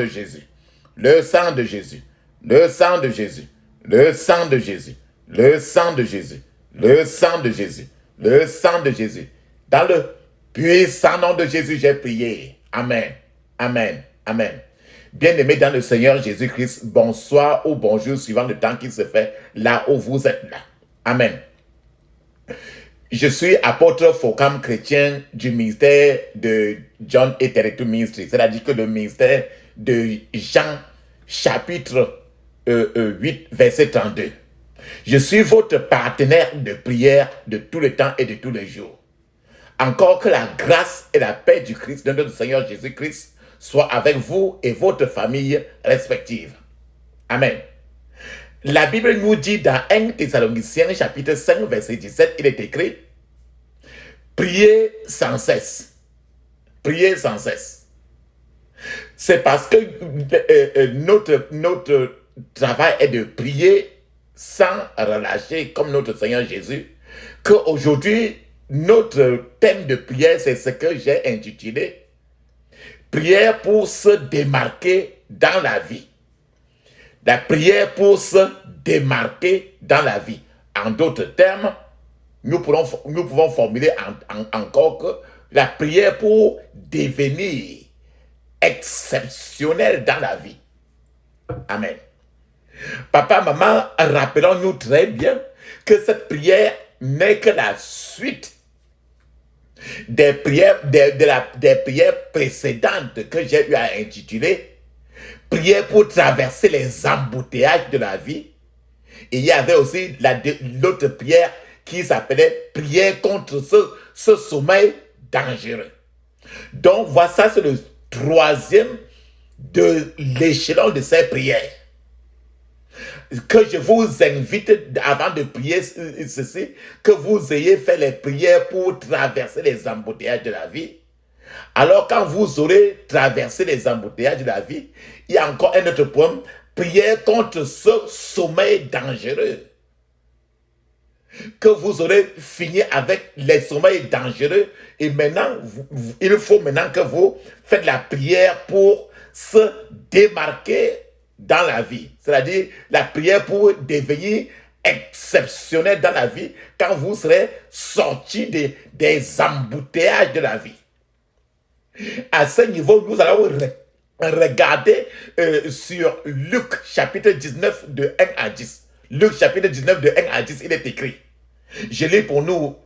de Jésus, le sang de Jésus, le sang de Jésus, le sang de Jésus, le sang de Jésus, le sang de Jésus, le sang de Jésus. Dans le puissant nom de Jésus, j'ai prié. Amen, amen, amen. Bien-aimés dans le Seigneur Jésus-Christ, bonsoir ou bonjour, suivant le temps qui se fait là où vous êtes là. Amen. Je suis apôtre Focam chrétien du ministère de John et Territory Ministry, c'est-à-dire que le ministère de Jean, chapitre 8, verset 32. Je suis votre partenaire de prière de tout le temps et de tous les jours. Encore que la grâce et la paix du Christ, de notre Seigneur Jésus-Christ, soient avec vous et votre famille respective. Amen. La Bible nous dit dans 1 Thessaloniciens chapitre 5 verset 17, il est écrit « Priez sans cesse. » Priez sans cesse. C'est parce que notre travail est de prier sans relâcher comme notre Seigneur Jésus, qu'aujourd'hui, notre thème de prière, c'est ce que j'ai intitulé « Prière pour se démarquer dans la vie ». La prière pour se démarquer dans la vie. En d'autres termes, nous pouvons formuler encore que la prière pour devenir exceptionnel dans la vie. Amen. Papa, maman, rappelons-nous très bien que cette prière n'est que la suite des prières, des prières précédentes que j'ai eu à intituler prière pour traverser les embouteillages de la vie. Et il y avait aussi l'autre prière qui s'appelait prière contre ce sommeil dangereux. Donc, voilà, ça c'est le troisième de l'échelon de ces prières. Que je vous invite, avant de prier ceci, que vous ayez fait les prières pour traverser les embouteillages de la vie. Alors, quand vous aurez traversé les embouteillages de la vie, il y a encore un autre point, prière contre ce sommeil dangereux. Que vous aurez fini avec les sommeils dangereux et maintenant, il faut maintenant que vous faites la prière pour se démarquer dans la vie. C'est-à-dire la prière pour devenir exceptionnel dans la vie quand vous serez sorti des embouteillages de la vie. À ce niveau, nous allons regarder sur Luc chapitre 19 de 1 à 10. Luc chapitre 19 de 1 à 10, il est écrit. Je lis pour nous.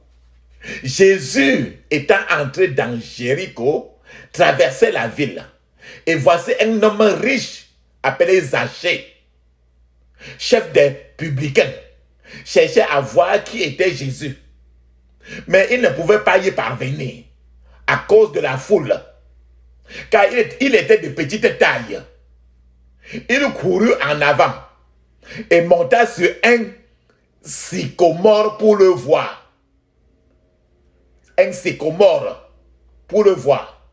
Jésus étant entré dans Jéricho, traversait la ville. Et voici un homme riche appelé Zachée, chef des publicains, cherchait à voir qui était Jésus. Mais il ne pouvait pas y parvenir à cause de la foule, car il était de petite taille. Il courut en avant et monta sur un sycomore pour le voir. Un sycomore pour le voir.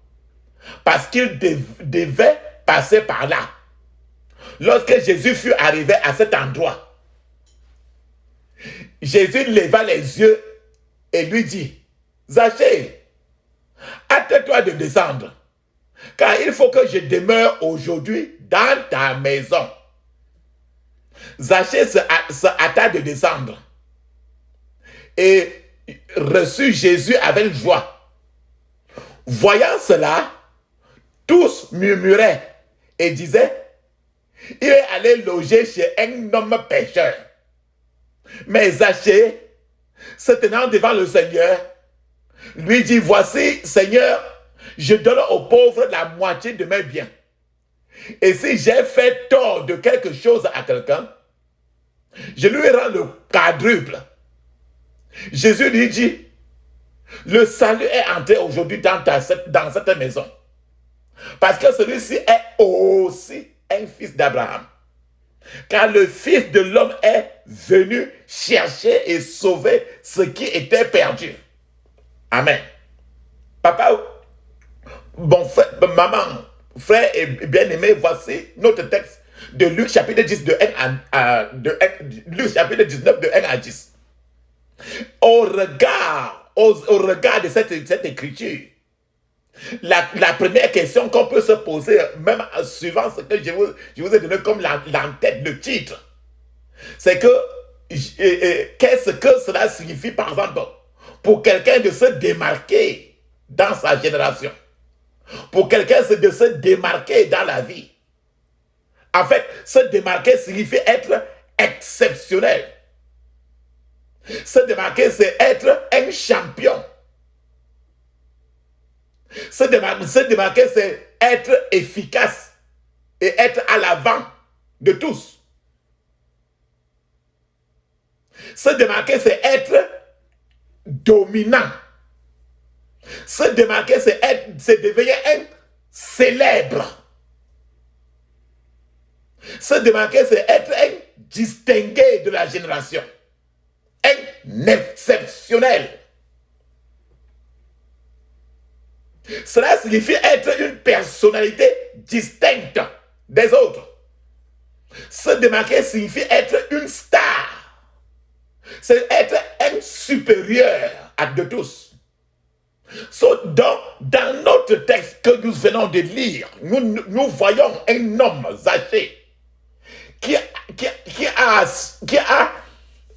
Parce qu'il devait passer par là. Lorsque Jésus fut arrivé à cet endroit, Jésus leva les yeux et lui dit, Zachée, hâte-toi de descendre, car il faut que je demeure aujourd'hui dans ta maison. Zachée se hâta de descendre et reçut Jésus avec joie. Voyant cela, tous murmuraient et disaient, il est allé loger chez un homme pécheur. Mais Zachée, se tenant devant le Seigneur, lui dit, voici, Seigneur, je donne aux pauvres la moitié de mes biens. Et si j'ai fait tort de quelque chose à quelqu'un, je lui rends le quadruple. Jésus lui dit, le salut est entré aujourd'hui dans cette maison. Parce que celui-ci est aussi un fils d'Abraham. Car le Fils de l'homme est venu chercher et sauver ce qui était perdu. Amen. Papa, bon frère, maman, frère et bien-aimé, voici notre texte de Luc chapitre 10 Luc chapitre 19 de 1 à 10. Au regard de cette écriture, La première question qu'on peut se poser, même suivant ce que je vous ai donné comme l'entête, le titre, c'est que qu'est-ce que cela signifie, par exemple, pour quelqu'un de se démarquer dans sa génération, pour quelqu'un de se démarquer dans la vie. En fait, se démarquer signifie être exceptionnel. Se démarquer, c'est être un champion. Se démarquer, c'est être efficace et être à l'avant de tous. Se démarquer, c'est être dominant. Se démarquer, c'est devenir un célèbre. Se démarquer, c'est être un distingué de la génération. Un exceptionnel. Cela signifie être une personnalité distincte des autres. Se démarquer signifie être une star. C'est être un supérieur à de tous. Dans notre texte que nous venons de lire, nous voyons un homme Zachée qui a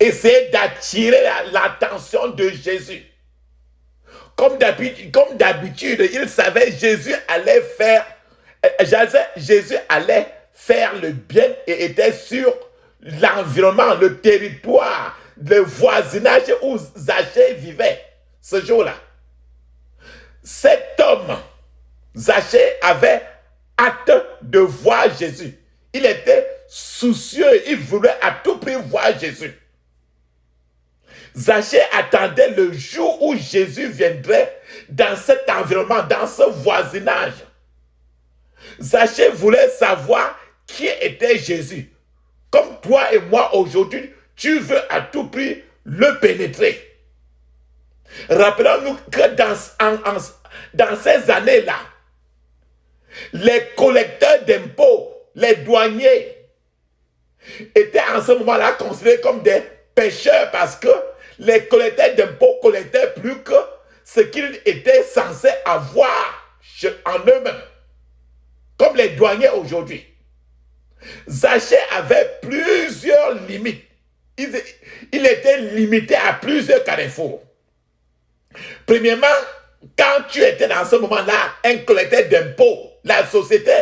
essayé d'attirer l'attention de Jésus. Comme d'habitude, il savait Jésus allait faire le bien et était sur l'environnement, le territoire, le voisinage où Zachée vivait ce jour-là. Cet homme, Zachée, avait hâte de voir Jésus. Il était soucieux, il voulait à tout prix voir Jésus. Zachée attendait le jour où Jésus viendrait dans cet environnement, dans ce voisinage. Zachée voulait savoir qui était Jésus. Comme toi et moi aujourd'hui, tu veux à tout prix le pénétrer. Rappelons-nous que dans ces années-là, les collecteurs d'impôts, les douaniers, étaient en ce moment-là considérés comme des pécheurs parce que les collecteurs d'impôts collectaient plus que ce qu'ils étaient censés avoir en eux-mêmes, comme les douaniers aujourd'hui. Zachée avait plusieurs limites. Il était limité à plusieurs carrefours. Premièrement, quand tu étais dans ce moment-là un collecteur d'impôts, la société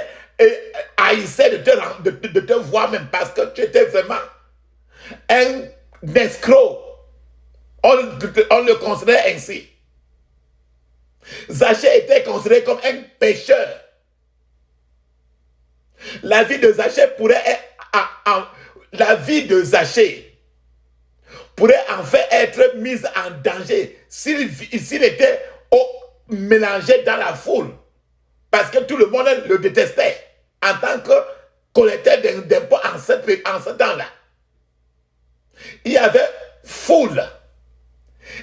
haïssait de te voir même parce que tu étais vraiment un escroc. On le considérait ainsi. Zachée était considéré comme un pécheur. La vie de Zachée pourrait en fait être mise en danger s'il était mélangé dans la foule. Parce que tout le monde le détestait en tant que collecteur d'impôts en ce temps-là. Il y avait foule.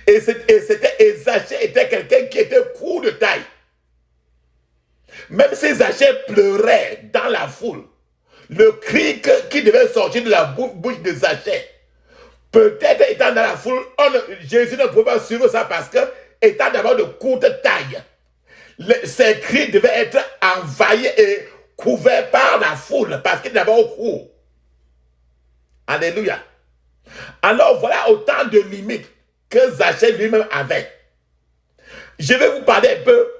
Et Zachée était quelqu'un qui était court de taille. Même si Zachée pleurait dans la foule, le cri qui devait sortir de la bouche de Zachée, peut-être étant dans la foule, Jésus ne pouvait pas suivre ça parce que, étant d'abord de courte taille, ses cris devaient être envahis et couverts par la foule parce qu'il est d'abord court. Alléluia. Alors voilà autant de limites que Zachée lui-même avait. Je vais vous parler un peu.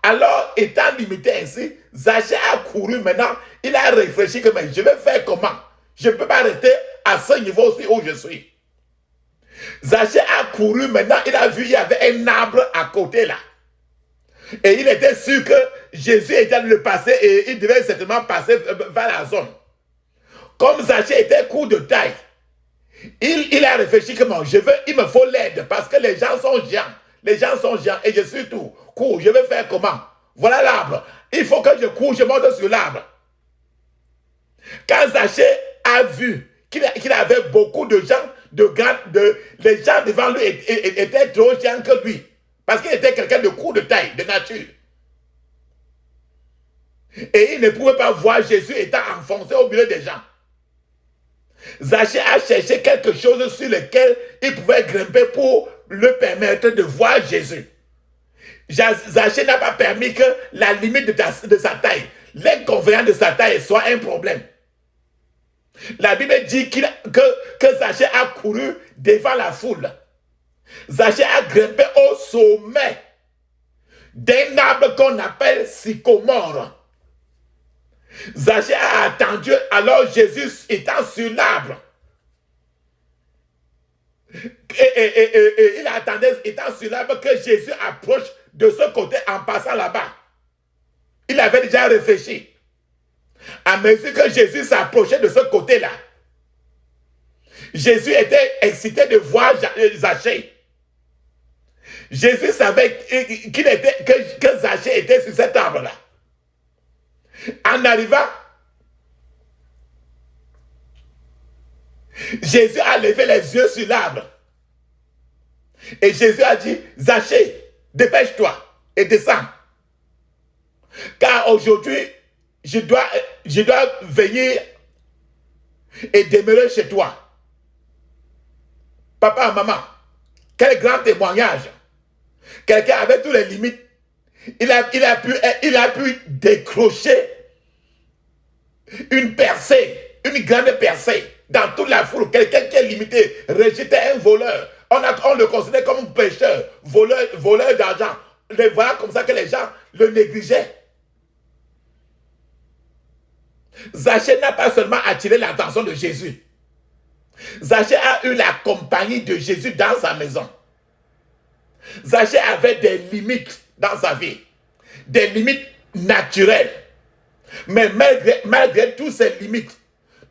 Alors, étant limité ainsi, Zachée a couru maintenant. Il a réfléchi que mais je vais faire comment? Je ne peux pas rester à ce niveau-ci où je suis. Zachée a couru maintenant. Il a vu il y avait un arbre à côté là. Et il était sûr que Jésus était le passer et il devait certainement passer vers la zone. Comme Zachée était court de taille, il a réfléchi que bon, il me faut l'aide parce que les gens sont géants. Les gens sont géants et je suis tout court. Je vais faire comment? Voilà l'arbre. Il faut que je cours, je monte sur l'arbre. Quand Zachée a vu qu'il avait beaucoup de gens, les gens devant lui étaient trop géants que lui. Parce qu'il était quelqu'un de court de taille, de nature. Et il ne pouvait pas voir Jésus étant enfoncé au milieu des gens. Zachée a cherché quelque chose sur lequel il pouvait grimper pour le permettre de voir Jésus. Zachée n'a pas permis que la limite de sa taille, l'inconvénient de sa taille soit un problème. La Bible dit que Zachée a couru devant la foule. Zachée a grimpé au sommet d'un arbre qu'on appelle sycomore. Zachée a attendu alors Jésus étant sur l'arbre. Et il attendait étant sur l'arbre que Jésus approche de ce côté en passant là-bas. Il avait déjà réfléchi. À mesure que Jésus s'approchait de ce côté-là, Jésus était excité de voir Zachée. Jésus savait que Zachée était sur cet arbre-là. En arrivant, Jésus a levé les yeux sur l'arbre. Et Jésus a dit, Zachée, dépêche-toi et descends. Car aujourd'hui, je dois venir et demeurer chez toi. Papa, maman, quel grand témoignage. Quelqu'un avec toutes les limites, il a pu décrocher une percée, une grande percée dans toute la foule. Quelqu'un qui est limité, rejeté, un voleur. On le considère comme un pécheur, voleur d'argent. Voilà comme ça que les gens le négligeaient. Zachée n'a pas seulement attiré l'attention de Jésus. Zachée a eu la compagnie de Jésus dans sa maison. Zachée avait des limites dans sa vie, des limites naturelles. Mais malgré toutes ces limites,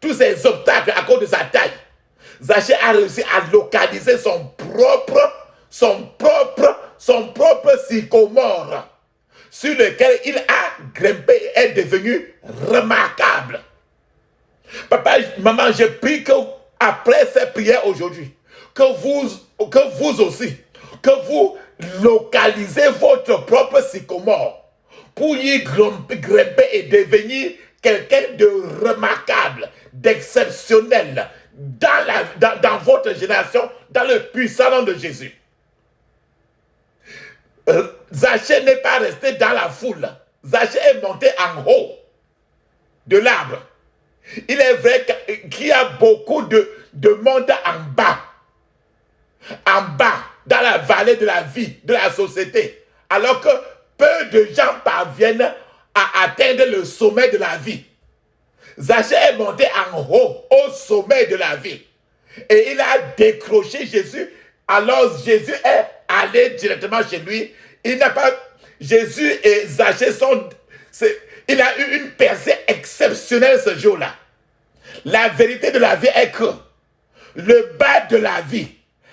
tous ces obstacles à cause de sa taille, Zachée a réussi à localiser son propre sycomore sur lequel il a grimpé et est devenu remarquable. Papa, maman, je prie que après cette prière aujourd'hui, que vous aussi, que vous localisez votre propre sycomore pour y grimper et devenir quelqu'un de remarquable, d'exceptionnel dans votre génération, dans le puissant nom de Jésus. Zachée n'est pas resté dans la foule. Zachée est monté en haut de l'arbre. Il est vrai qu'il y a beaucoup de monde en bas, dans la vallée de la vie, de la société, alors que peu de gens parviennent à atteindre le sommet de la vie. Zachée est monté en haut, au sommet de la vie, et il a décroché Jésus. Alors Jésus est allé directement chez lui. Jésus et Zachée il a eu une percée exceptionnelle ce jour-là. La vérité de la vie est que le bas de la vie,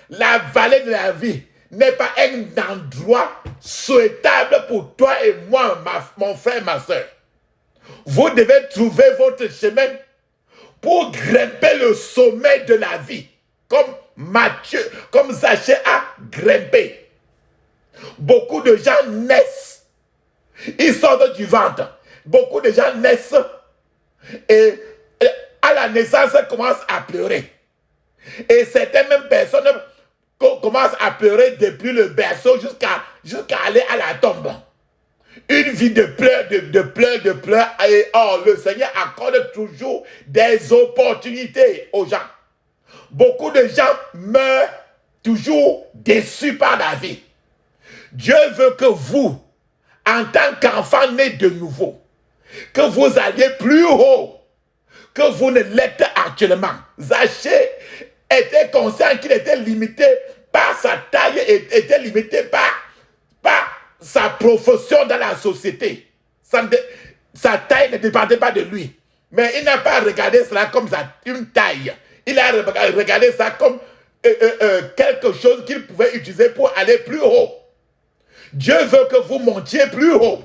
la vallée de la vie, n'est pas un endroit souhaitable pour toi et moi, mon frère, ma soeur. Vous devez trouver votre chemin pour grimper le sommet de la vie, comme Zachée a grimpé. Beaucoup de gens naissent, ils sortent du ventre. Beaucoup de gens naissent et à la naissance commencent à pleurer. Et certaines mêmes personnes commencent à pleurer depuis le berceau jusqu'à aller à la tombe. Une vie de pleurs, de pleurs. Et le Seigneur accorde toujours des opportunités aux gens. Beaucoup de gens meurent toujours déçus par la vie. Dieu veut que vous, en tant qu'enfant né de nouveau, que vous alliez plus haut que vous ne l'êtes actuellement. Zachée était conscient qu'il était limité par sa taille et était limité par sa profession dans la société. Sa taille ne dépendait pas de lui. Mais il n'a pas regardé cela comme une taille. Il a regardé ça comme quelque chose qu'il pouvait utiliser pour aller plus haut. Dieu veut que vous montiez plus haut.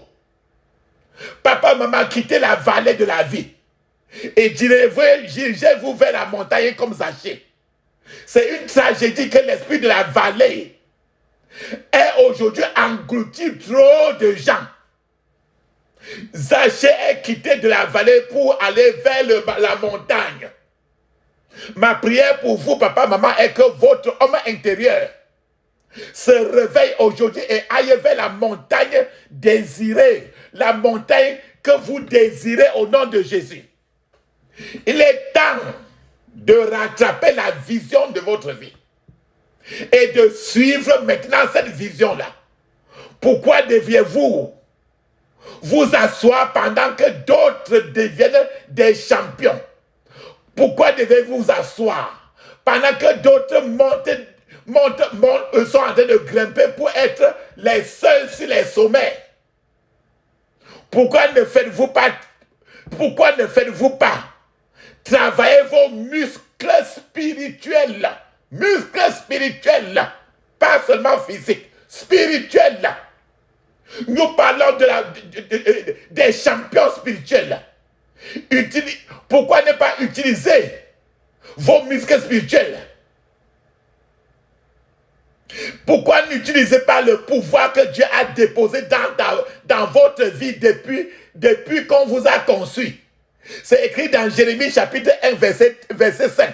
Papa, maman, quittez la vallée de la vie et dirigez-vous vers la montagne comme Zachée. C'est une tragédie que l'esprit de la vallée est aujourd'hui englouti trop de gens. Zachée est quitté de la vallée pour aller vers la montagne. Ma prière pour vous, papa, maman, est que votre homme intérieur se réveille aujourd'hui et aille vers la montagne désirée, la montagne que vous désirez au nom de Jésus. Il est temps de rattraper la vision de votre vie et de suivre maintenant cette vision-là. Pourquoi deviez-vous vous asseoir pendant que d'autres deviennent des champions? Pourquoi devez-vous vous asseoir pendant que d'autres sont en train de grimper pour être les seuls sur les sommets? Pourquoi ne faites-vous pas travailler vos muscles spirituels? Muscles spirituels, pas seulement physiques, spirituels. Nous parlons des champions spirituels. Pourquoi ne pas utiliser vos muscles spirituels? Pourquoi n'utilisez pas le pouvoir que Dieu a déposé dans votre vie depuis qu'on vous a conçu? C'est écrit dans Jérémie chapitre 1 verset 5.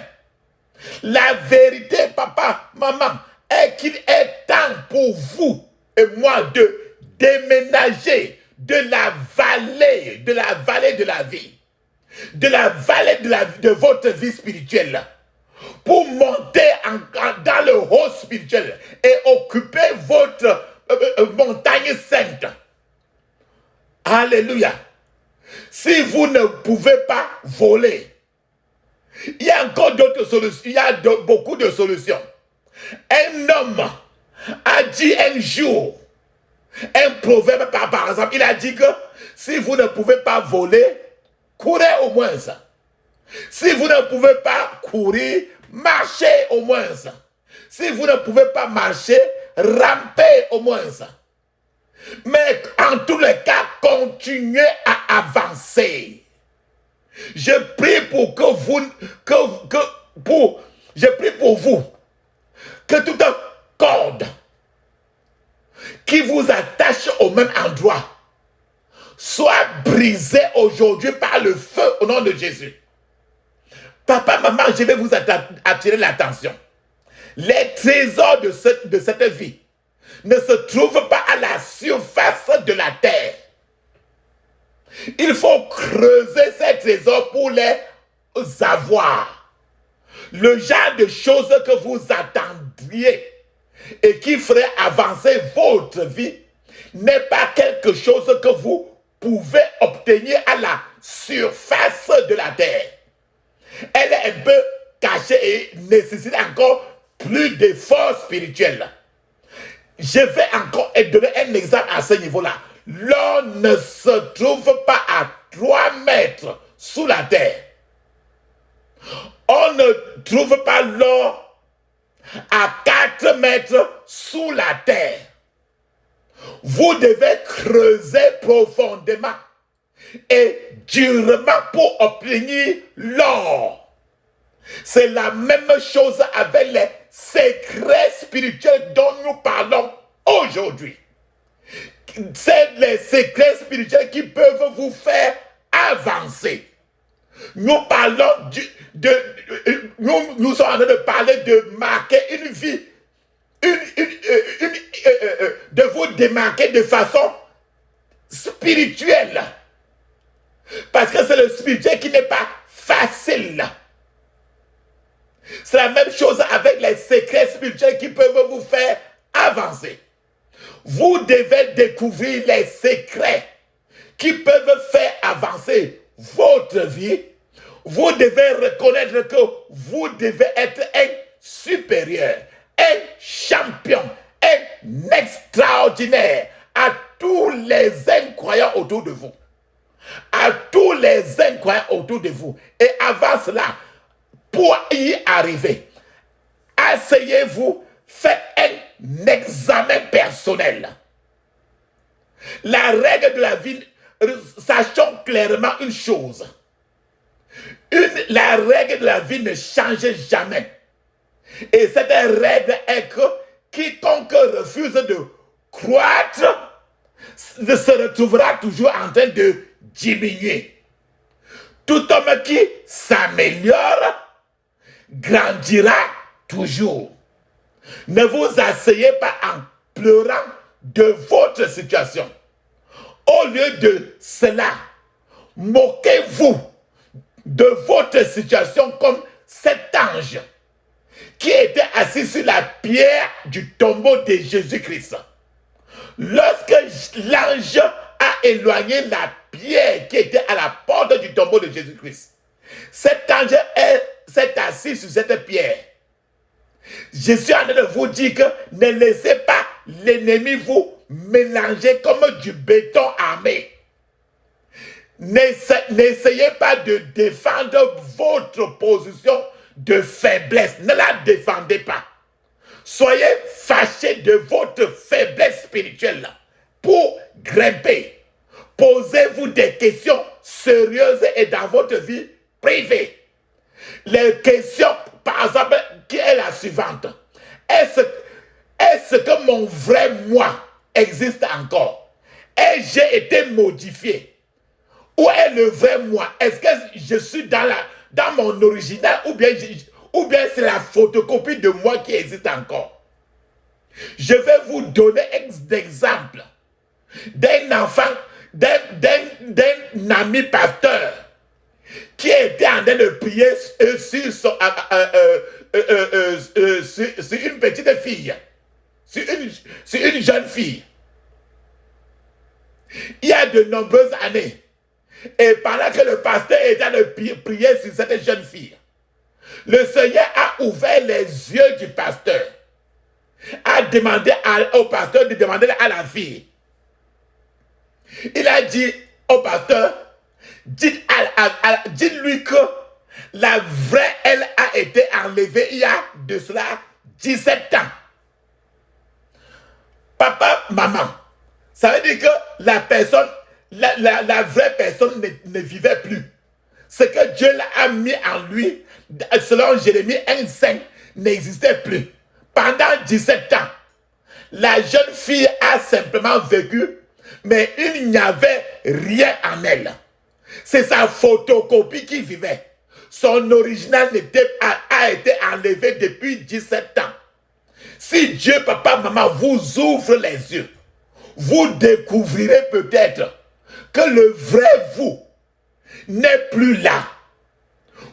La vérité, papa, maman, est qu'il est temps pour vous et moi de déménager de la vallée de la vie, de la vallée de votre vie spirituelle, pour monter dans le haut spirituel et occuper votre montagne sainte. Alléluia. Si vous ne pouvez pas voler, il y a encore d'autres solutions, il y a beaucoup de solutions. Un homme a dit un jour, un proverbe par exemple, il a dit que si vous ne pouvez pas voler, courez au moins. Si vous ne pouvez pas courir, marchez au moins. Si vous ne pouvez pas marcher, rampez au moins. Mais en tous les cas, continuez à avancer. Je prie pour je prie pour vous que toute corde qui vous attache au même endroit soit brisée aujourd'hui par le feu au nom de Jésus. Papa, maman, je vais vous attirer l'attention. Les trésors de cette vie ne se trouvent pas à la surface de la terre. Il faut creuser ces trésors pour les avoir. Le genre de choses que vous attendriez et qui ferait avancer votre vie n'est pas quelque chose que vous pouvez obtenir à la surface de la terre. Elle est un peu cachée et nécessite encore plus d'efforts spirituels. Je vais encore donner un exemple à ce niveau-là. L'or ne se trouve pas à 3 mètres sous la terre. On ne trouve pas l'or à 4 mètres sous la terre. Vous devez creuser profondément et durement pour obtenir l'or. C'est la même chose avec les secrets spirituels dont nous parlons aujourd'hui. C'est les secrets spirituels qui peuvent vous faire avancer. Nous parlons nous sommes en train de parler de marquer une vie, de vous démarquer de façon spirituelle. Parce que c'est le spirituel qui n'est pas facile. C'est la même chose avec les secrets spirituels qui peuvent vous faire avancer. Vous devez découvrir les secrets qui peuvent faire avancer votre vie. Vous devez reconnaître que vous devez être un supérieur, un champion, un extraordinaire à tous les incroyants autour de vous. À tous les incroyants autour de vous. Et avant cela, pour y arriver, asseyez-vous, faites un examen personnel. La règle de la vie, sachons clairement une chose. La règle de la vie ne change jamais. Et cette règle est que quiconque refuse de croître se retrouvera toujours en train de diminuer. Tout homme qui s'améliore grandira toujours. Ne vous asseyez pas en pleurant de votre situation. Au lieu de cela, moquez-vous de votre situation comme cet ange qui était assis sur la pierre du tombeau de Jésus-Christ. Lorsque l'ange a éloigné la pierre qui était à la porte du tombeau de Jésus-Christ, cet ange s'est assis sur cette pierre. Je suis en train de vous dire que ne laissez pas l'ennemi vous mélanger comme du béton armé. N'essayez pas de défendre votre position de faiblesse. Ne la défendez pas. Soyez fâchés de votre faiblesse spirituelle pour grimper. Posez-vous des questions sérieuses et dans votre vie privée. Les questions, par exemple, qui est la suivante. Est-ce que mon vrai moi existe encore? Ai-je été modifié? Où est le vrai moi? Est-ce que je suis dans mon original ou bien c'est la photocopie de moi qui existe encore? Je vais vous donner d'exemples d'un enfant, d'un ami pasteur qui était en train de prier sur une petite fille, sur une jeune fille. Il y a de nombreuses années. Et pendant que le pasteur était en train de prier sur cette jeune fille, le Seigneur a ouvert les yeux du pasteur, a demandé au pasteur de demander à la fille. Il a dit au pasteur, dites-lui que la vraie, elle a été enlevée il y a de cela 17 ans. Papa, maman, ça veut dire que la personne, la vraie personne ne vivait plus. Ce que Dieu a mis en lui, selon Jérémie 1,5, n'existait plus. Pendant 17 ans, la jeune fille a simplement vécu, mais il n'y avait rien en elle. C'est sa photocopie qui vivait. Son original a été enlevé depuis 17 ans. Si Dieu, papa, maman, vous ouvre les yeux, vous découvrirez peut-être que le vrai vous n'est plus là.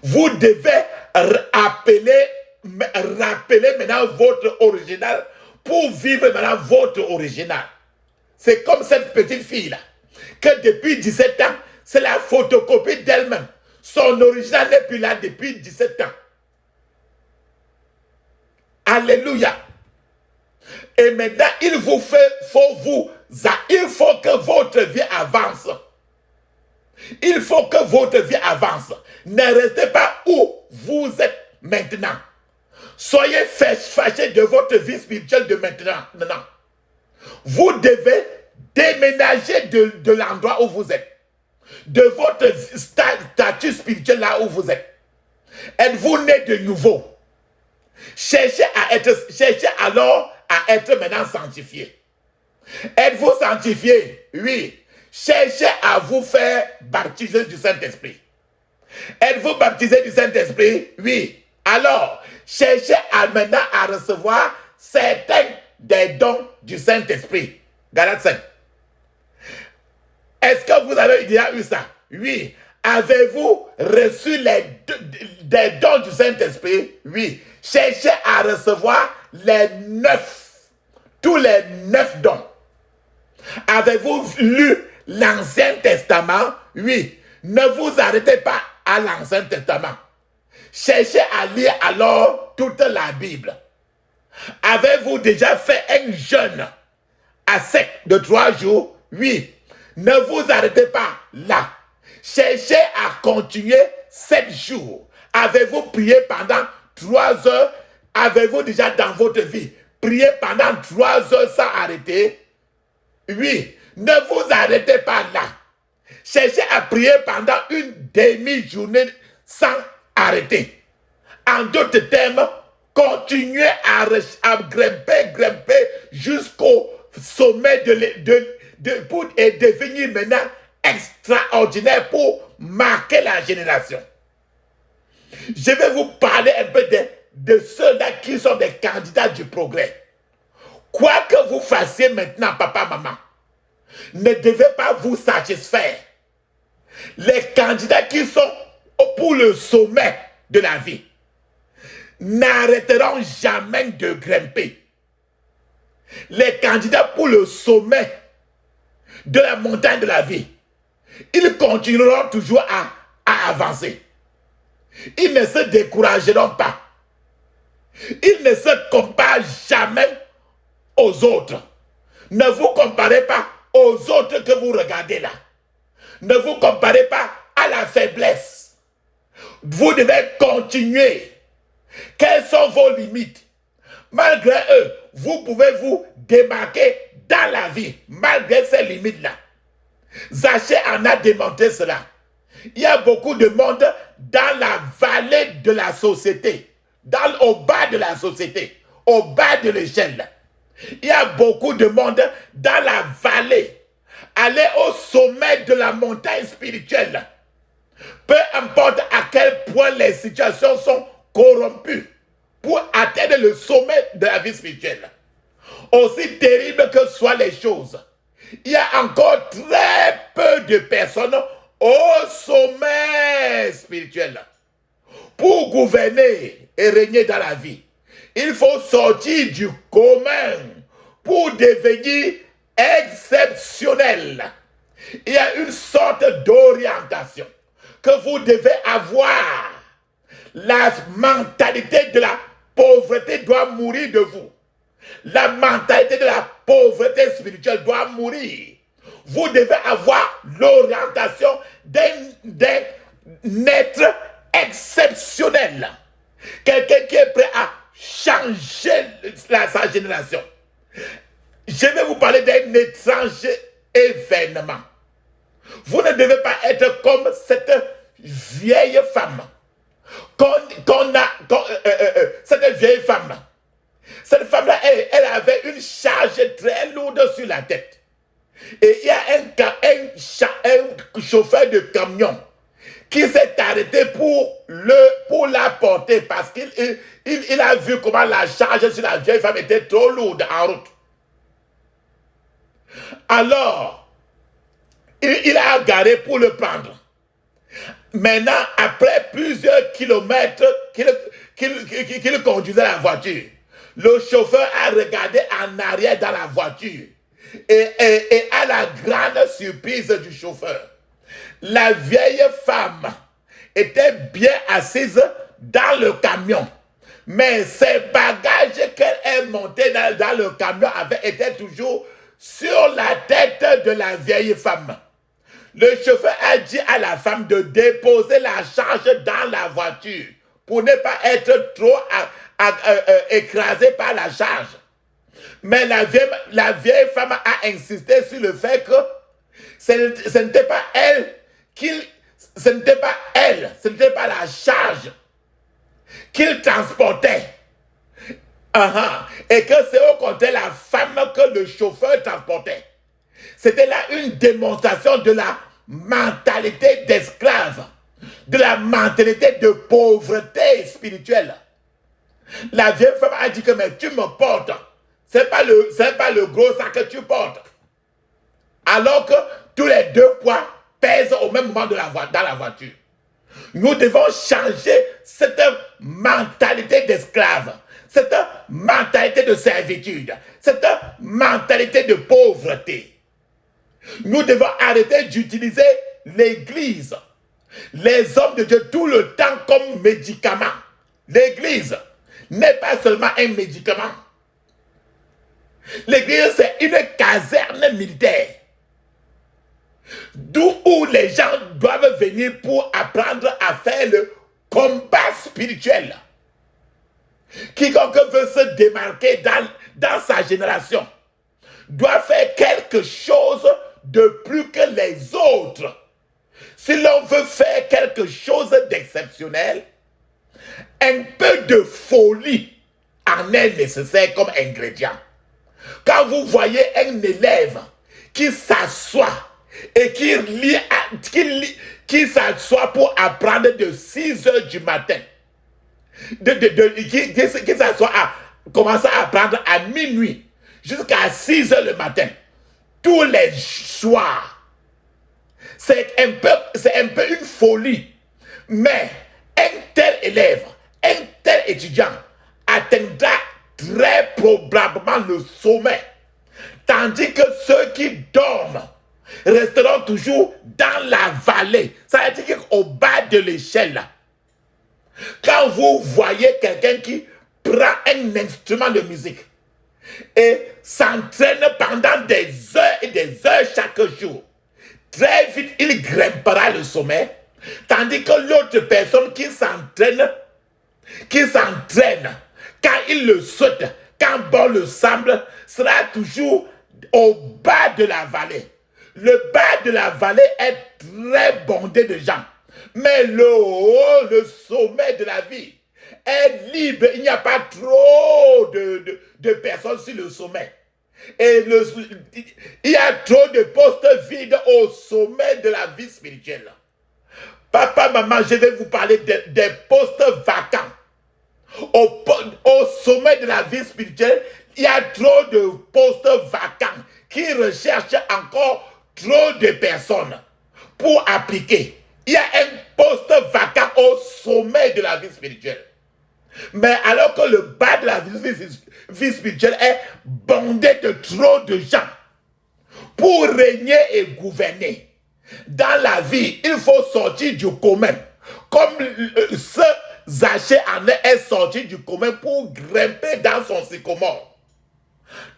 Vous devez rappeler maintenant votre original pour vivre maintenant votre original. C'est comme cette petite fille-là, que depuis 17 ans, c'est la photocopie d'elle-même. Son original n'est plus là depuis 17 ans. Alléluia. Et maintenant, il faut que votre vie avance. Il faut que votre vie avance. Ne restez pas où vous êtes maintenant. Soyez fâchés de votre vie spirituelle de maintenant. Vous devez déménager de l'endroit où vous êtes. De votre statut spirituel là où vous êtes. Êtes-vous né de nouveau? Cherchez alors à être maintenant sanctifié. Êtes-vous sanctifié? Oui. Cherchez à vous faire baptiser du Saint-Esprit. Êtes-vous baptisé du Saint-Esprit? Oui. Alors, cherchez maintenant à recevoir certains des dons du Saint-Esprit. Galates 5. Est-ce que vous avez déjà eu ça? Oui. Avez-vous reçu des dons du Saint-Esprit? Oui. Cherchez à recevoir tous les 9 dons. Avez-vous lu l'Ancien Testament? Oui. Ne vous arrêtez pas à l'Ancien Testament. Cherchez à lire alors toute la Bible. Avez-vous déjà fait un jeûne à sec de 3 jours? Oui. Ne vous arrêtez pas là. Cherchez à continuer 7 jours. Avez-vous prié pendant 3 heures? Avez-vous déjà dans votre vie prié pendant 3 heures sans arrêter? Oui. Ne vous arrêtez pas là. Cherchez à prier pendant une demi-journée sans arrêter. En d'autres termes, continuez à grimper jusqu'au sommet et devenir maintenant extraordinaire pour marquer la génération. Je vais vous parler un peu de ceux-là qui sont des candidats du progrès. Quoi que vous fassiez maintenant, papa, maman, ne devez pas vous satisfaire. Les candidats qui sont pour le sommet de la vie n'arrêteront jamais de grimper. Les candidats pour le sommet de la montagne de la vie, ils continueront toujours à avancer. Ils ne se décourageront pas. Ils ne se comparent jamais aux autres. Ne vous comparez pas aux autres que vous regardez là. Ne vous comparez pas à la faiblesse. Vous devez continuer. Quelles sont vos limites? Malgré eux, vous pouvez vous démarquer dans la vie, malgré ces limites-là. Zaché en a démontré cela. Il y a beaucoup de monde dans la vallée de la société, au bas de la société, au bas de l'échelle. Il y a beaucoup de monde dans la vallée. Allez au sommet de la montagne spirituelle. Peu importe à quel point les situations sont corrompues pour atteindre le sommet de la vie spirituelle. Aussi terrible que soient les choses, il y a encore très peu de personnes au sommet spirituel. Pour gouverner et régner dans la vie, il faut sortir du commun pour devenir exceptionnel. Il y a une sorte d'orientation que vous devez avoir. La mentalité de la pauvreté doit mourir de vous. La mentalité de la pauvreté spirituelle doit mourir. Vous devez avoir l'orientation d'un être exceptionnel. Quelqu'un qui est prêt à changer sa génération. Je vais vous parler d'un étranger événement. Vous ne devez pas être comme cette vieille femme. Cette vieille femme. Cette femme-là, elle avait une charge très lourde sur la tête. Et il y a un chauffeur de camion qui s'est arrêté pour la porter parce qu'il a vu comment la charge sur la vieille femme était trop lourde en route. Alors, il a garé pour le prendre. Maintenant, après plusieurs kilomètres qu'il conduisait la voiture, le chauffeur a regardé en arrière dans la voiture. Et à la grande surprise du chauffeur, la vieille femme était bien assise dans le camion. Mais ses bagages qu'elle est montée dans le camion étaient toujours sur la tête de la vieille femme. Le chauffeur a dit à la femme de déposer la charge dans la voiture pour ne pas être trop écrasée par la charge. Mais la vieille femme a insisté sur le fait que ce n'était pas elle, ce n'était pas la charge qu'il transportait. Et que c'est au contraire la femme que le chauffeur transportait. C'était là une démonstration de la mentalité d'esclave, de la mentalité de pauvreté spirituelle. La vieille femme a dit que mais tu me portes, c'est pas le gros sac que tu portes. Alors que tous les deux poids pèsent au même moment dans la voiture. Nous devons changer cette mentalité d'esclave, cette mentalité de servitude, cette mentalité de pauvreté. Nous devons arrêter d'utiliser l'église, les hommes de Dieu tout le temps comme médicament. L'église n'est pas seulement un médicament. L'église, c'est une caserne militaire. D'où les gens doivent venir pour apprendre à faire le combat spirituel. Quiconque veut se démarquer dans sa génération doit faire quelque chose de plus que les autres. Si l'on veut faire quelque chose d'exceptionnel, un peu de folie en est nécessaire comme ingrédient. Quand vous voyez un élève qui s'assoit et qui s'assoit pour apprendre de 6 heures du matin qui s'assoit à commencer à apprendre à minuit jusqu'à 6 heures le matin, tous les soirs. C'est un peu une folie. Mais un tel élève, un tel étudiant atteindra très probablement le sommet. Tandis que ceux qui dorment resteront toujours dans la vallée. Ça veut dire qu'au bas de l'échelle, quand vous voyez quelqu'un qui prend un instrument de musique et s'entraîne pendant des heures et des heures chaque jour, très vite il grimpera le sommet, tandis que l'autre personne qui s'entraîne, quand il le saute, quand bon le semble, sera toujours au bas de la vallée. Le bas de la vallée est très bondé de gens. Mais le haut, le sommet de la vie, est libre. Il n'y a pas trop de personnes sur le sommet. Et il y a trop de postes vides au sommet de la vie spirituelle. Papa, maman, je vais vous parler des postes vacants. Au sommet de la vie spirituelle, il y a trop de postes vacants qui recherchent encore trop de personnes pour appliquer. Il y a un poste vacant au sommet de la vie spirituelle. Mais alors que le bas de la vie spirituelle est bondé de trop de gens pour régner et gouverner. Dans la vie, il faut sortir du commun. Comme ce Zachée en est sorti du commun pour grimper dans son sycomore.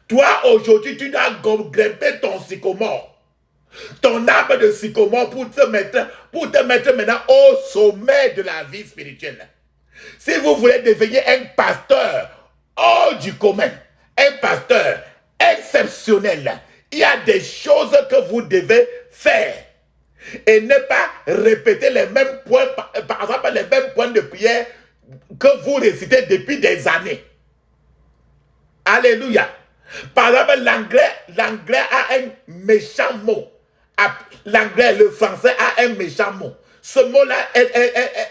Toi, aujourd'hui, tu dois grimper ton sycomore. Ton arbre de sycomore pour te mettre maintenant au sommet de la vie spirituelle. Si vous voulez devenir un pasteur hors du commun, un pasteur exceptionnel, il y a des choses que vous devez faire. Et ne pas répéter les mêmes points, par exemple les mêmes points de prière que vous récitez depuis des années. Alléluia. Par exemple, l'anglais a un méchant mot. L'anglais, le français a un méchant mot. Ce mot-là,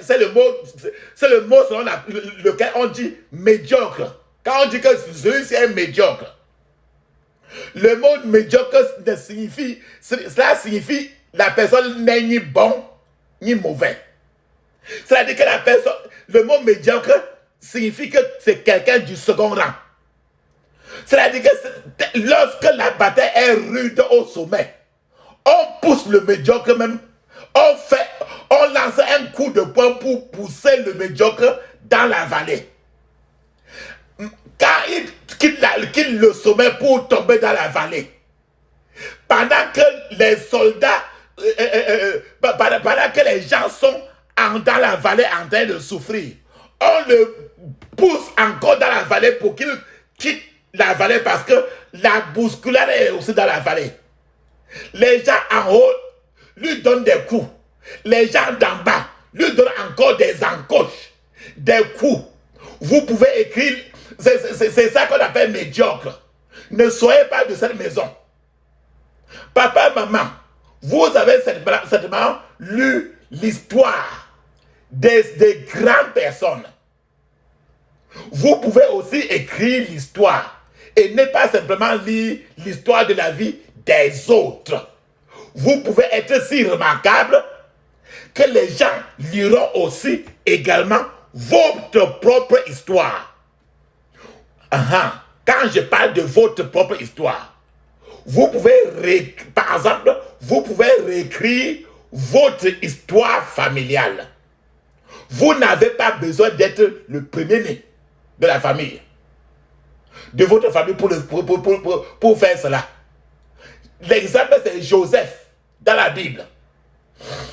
c'est le mot selon lequel on dit médiocre. Quand on dit que celui-ci est médiocre. Le mot médiocre cela signifie la personne n'est ni bon ni mauvais. C'est-à-dire que le mot médiocre signifie que c'est quelqu'un du second rang. C'est-à-dire que lorsque la bataille est rude au sommet, on pousse le médiocre même, on lance un coup de poing pour pousser le médiocre dans la vallée. Quand il quitte le sommet pour tomber dans la vallée, pendant que les soldats, pendant que les gens sont dans la vallée en train de souffrir, on le pousse encore dans la vallée pour qu'il quitte la vallée parce que la bousculade est aussi dans la vallée. Les gens en haut lui donnent des coups. Les gens d'en bas lui donnent encore des encoches, des coups. Vous pouvez écrire, c'est ça qu'on appelle médiocre. Ne soyez pas de cette maison. Papa, maman, vous avez certainement lu l'histoire des grandes personnes. Vous pouvez aussi écrire l'histoire et ne pas simplement lire l'histoire de la vie des autres. Vous pouvez être si remarquable que les gens liront aussi également votre propre histoire. Quand je parle de votre propre histoire, vous pouvez, par exemple, vous pouvez réécrire votre histoire familiale. Vous n'avez pas besoin d'être le premier-né de la famille, de votre famille pour faire cela. L'exemple, c'est Joseph dans la Bible.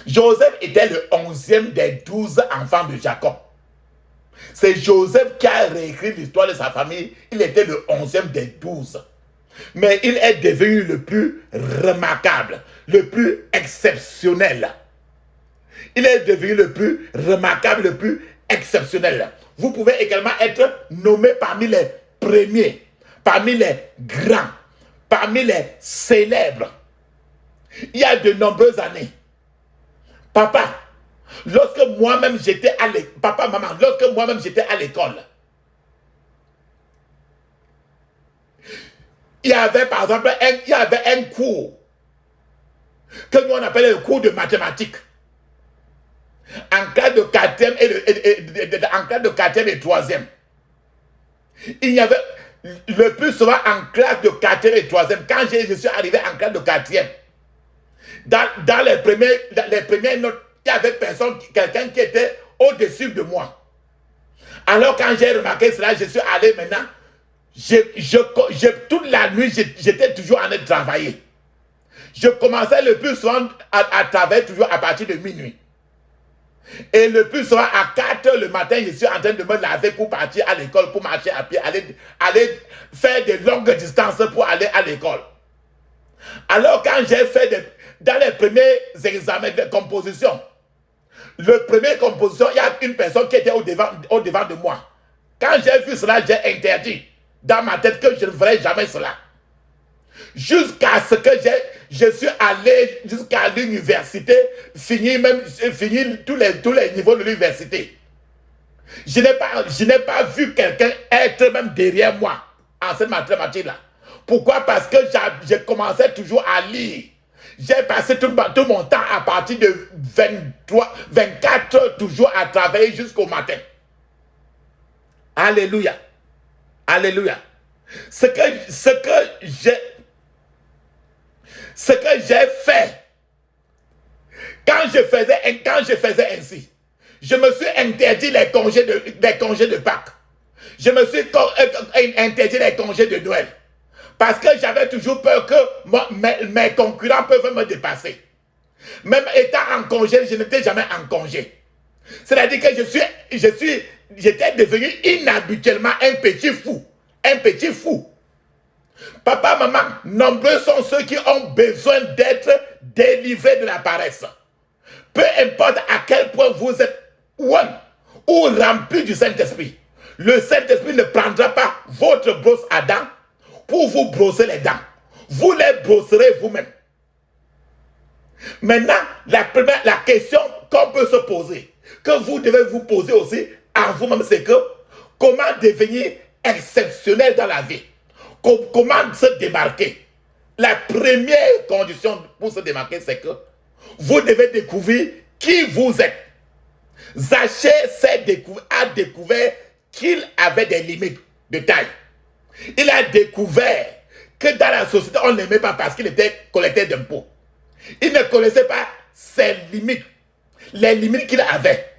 Joseph était le 11e des 12 enfants de Jacob. C'est Joseph qui a réécrit l'histoire de sa famille. Il était le 11e des 12. Mais il est devenu le plus remarquable, le plus exceptionnel. Il est devenu le plus remarquable, le plus exceptionnel. Vous pouvez également être nommé parmi les premiers, parmi les grands, parmi les célèbres. Il y a de nombreuses années, papa, Lorsque moi-même j'étais à l'école, papa, maman, lorsque moi-même j'étais à l'école, il y avait par exemple un cours que nous on appelait le cours de mathématiques. En classe de 4e en classe de 4e et 3e. Il y avait le plus souvent en classe de 4e et 3e. Quand je suis arrivé en classe de 4e, dans les premières notes, il y avait quelqu'un qui était au-dessus de moi. Alors quand j'ai remarqué cela, je suis allé maintenant. Toute la nuit, j'étais toujours en train de travailler. Je commençais le plus souvent à travailler toujours à partir de minuit. Et le plus souvent, à 4 h le matin, je suis en train de me laver pour partir à l'école, pour marcher à pied, aller faire de longues distances pour aller à l'école. Alors, quand j'ai fait dans les premiers examens de composition, le premier composition, il y a une personne qui était au devant de moi. Quand j'ai vu cela, j'ai interdit dans ma tête que je ne ferai jamais cela. Jusqu'à ce que je suis allé jusqu'à l'université, finir tous les niveaux de l'université. Je n'ai pas vu quelqu'un être même derrière moi en cette mathématique-là. Pourquoi? Parce que j'ai commencé toujours à lire. J'ai passé tout mon temps à partir de 24 heures toujours à travailler jusqu'au matin. Alléluia. Alléluia. Ce que j'ai fait, quand je faisais ainsi, je me suis interdit les congés de Pâques. Je me suis interdit les congés de Noël. Parce que j'avais toujours peur que mes concurrents peuvent me dépasser. Même étant en congé, je n'étais jamais en congé. C'est-à-dire que j'étais devenu inhabituellement un petit fou. Un petit fou. Papa, maman, nombreux sont ceux qui ont besoin d'être délivrés de la paresse. Peu importe à quel point vous êtes ou rempli du Saint-Esprit, le Saint-Esprit ne prendra pas votre brosse à dents pour vous brosser les dents. Vous les brosserez vous-même. Maintenant, la question qu'on peut se poser, que vous devez vous poser aussi en vous-même, c'est que comment devenir exceptionnel dans la vie? Comment se démarquer? La première condition pour se démarquer, c'est que vous devez découvrir qui vous êtes. Zachée a découvert qu'il avait des limites de taille. Il a découvert que dans la société, on ne l'aimait pas parce qu'il était collecteur d'impôts. Il ne connaissait pas ses limites, les limites qu'il avait.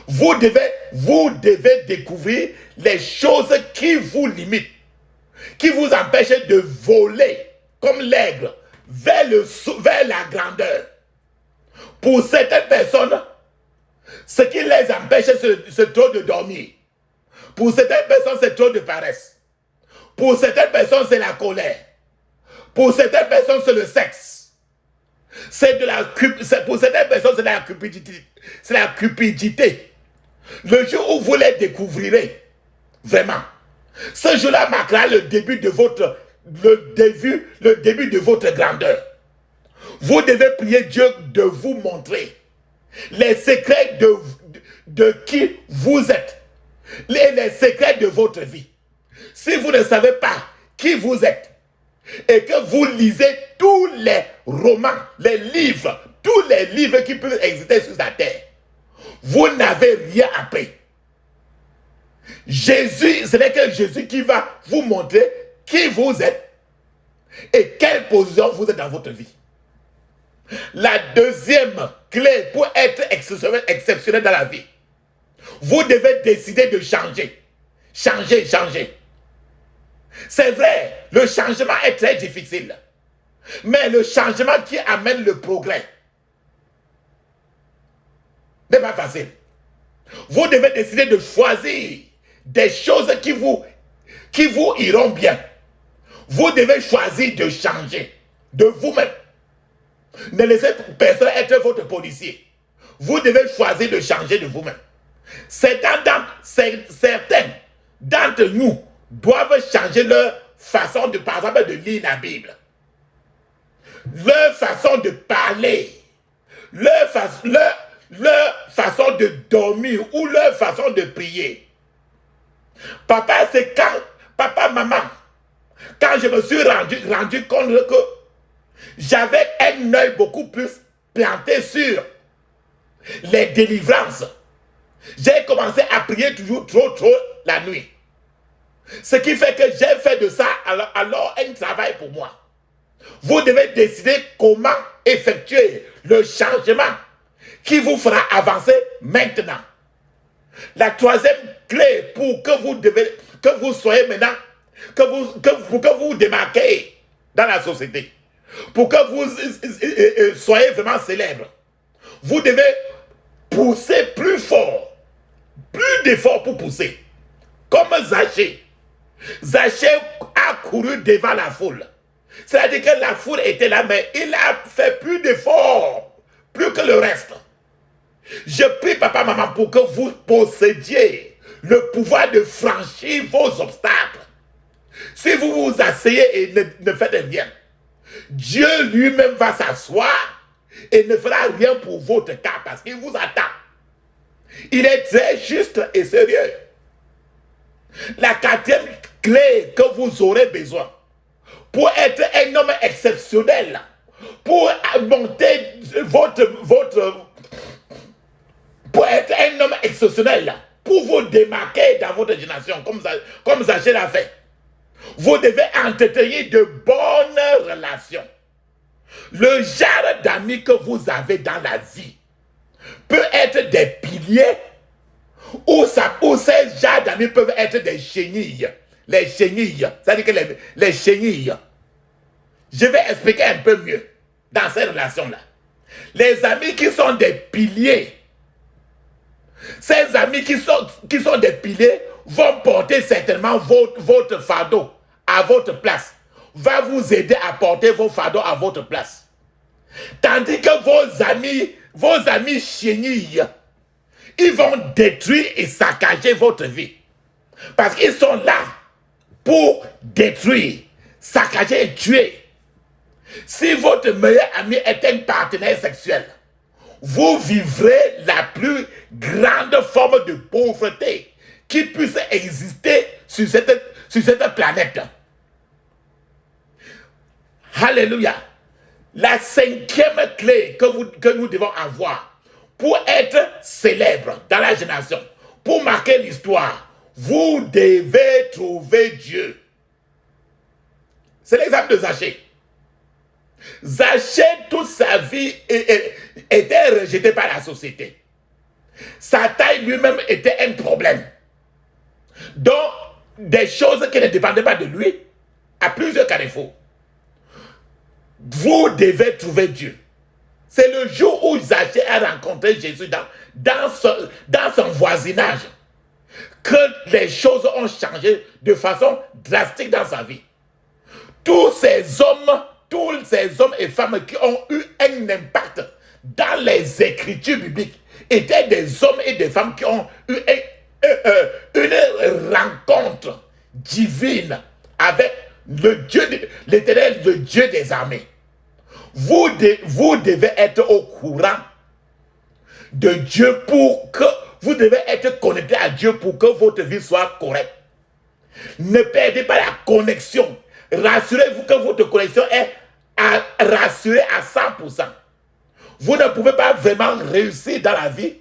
Vous devez découvrir les choses qui vous limitent, qui vous empêchent de voler comme l'aigle vers la grandeur. Pour certaines personnes, ce qui les empêche, c'est trop de dormir. Pour certaines personnes, c'est trop de paresse. Pour certaines personnes, c'est la colère. Pour certaines personnes, c'est le sexe. Pour certaines personnes, c'est la cupidité. C'est la cupidité. Le jour où vous les découvrirez, vraiment, ce jour-là marquera le début de votre grandeur. Vous devez prier Dieu de vous montrer les secrets de qui vous êtes, les secrets de votre vie. Si vous ne savez pas qui vous êtes et que vous lisez tous les romans, tous les livres qui peuvent exister sur la terre, vous n'avez rien appris. Ce n'est que Jésus qui va vous montrer qui vous êtes et quelle position vous êtes dans votre vie. La deuxième clé pour être exceptionnel dans la vie, vous devez décider de changer. Changer. C'est vrai, le changement est très difficile. Mais le changement qui amène le progrès n'est pas facile. Vous devez décider de choisir des choses qui vous iront bien. Vous devez choisir de changer de vous-même. Ne laissez personne être votre policier. Vous devez choisir de changer de vous-même. Certains d'entre nous doivent changer leur façon par exemple, de lire la Bible. Leur façon de parler. leur façon de dormir ou leur façon de prier. Papa, c'est quand, papa, maman, quand je me suis rendu compte que j'avais un œil beaucoup plus planté sur les délivrances, j'ai commencé à prier toujours trop la nuit. Ce qui fait que j'ai fait de ça alors un travail pour moi. Vous devez décider comment effectuer le changement qui vous fera avancer maintenant. La troisième clé pour que vous soyez maintenant, pour que vous démarquez dans la société, pour que vous soyez vraiment célèbre, vous devez pousser plus fort, plus d'efforts pour pousser. Comme Zachée. Zachée a couru devant la foule. C'est-à-dire que la foule était là, mais il a fait plus d'efforts, plus que le reste. Je prie papa, maman, pour que vous possédiez le pouvoir de franchir vos obstacles. Si vous vous asseyez et ne faites rien, Dieu lui-même va s'asseoir et ne fera rien pour votre cas parce qu'il vous attend. Il est très juste et sérieux. La quatrième clé que vous aurez besoin pour être un homme exceptionnel, pour monter pour être un homme exceptionnel, pour vous démarquer dans votre génération, comme Zachée l'a fait, vous devez entretenir de bonnes relations. Le genre d'amis que vous avez dans la vie peut être des piliers ou ces genres d'amis peuvent être des chenilles. Les chenilles, c'est-à-dire que les chenilles. Je vais expliquer un peu mieux dans ces relations-là. Les amis qui sont des piliers, ces amis qui sont des piliers vont porter certainement votre fardeau à votre place, va vous aider à porter vos fardeaux à votre place. Tandis que vos amis chenilles, ils vont détruire et saccager votre vie. Parce qu'ils sont là pour détruire, saccager et tuer. Si votre meilleur ami est un partenaire sexuel, vous vivrez la plus grande forme de pauvreté qui puisse exister sur cette planète. Alléluia. La cinquième clé que nous devons avoir pour être célèbre dans la génération, pour marquer l'histoire, vous devez trouver Dieu. C'est l'exemple de Zachée. Zachée, toute sa vie, était rejeté par la société. Sa taille lui-même était un problème. Donc, des choses qui ne dépendaient pas de lui, à plusieurs carrefours. Vous devez trouver Dieu. C'est le jour où Zachée a rencontré Jésus dans son voisinage que les choses ont changé de façon drastique dans sa vie. Tous ces hommes et femmes qui ont eu un impact dans les écritures bibliques étaient des hommes et des femmes qui ont eu une rencontre divine avec l'Éternel, le Dieu des armées. Vous devez être au courant de Dieu vous devez être connecté à Dieu pour que votre vie soit correcte. Ne perdez pas la connexion. Rassurez-vous que votre connexion est rassurée à 100%. Vous ne pouvez pas vraiment réussir dans la vie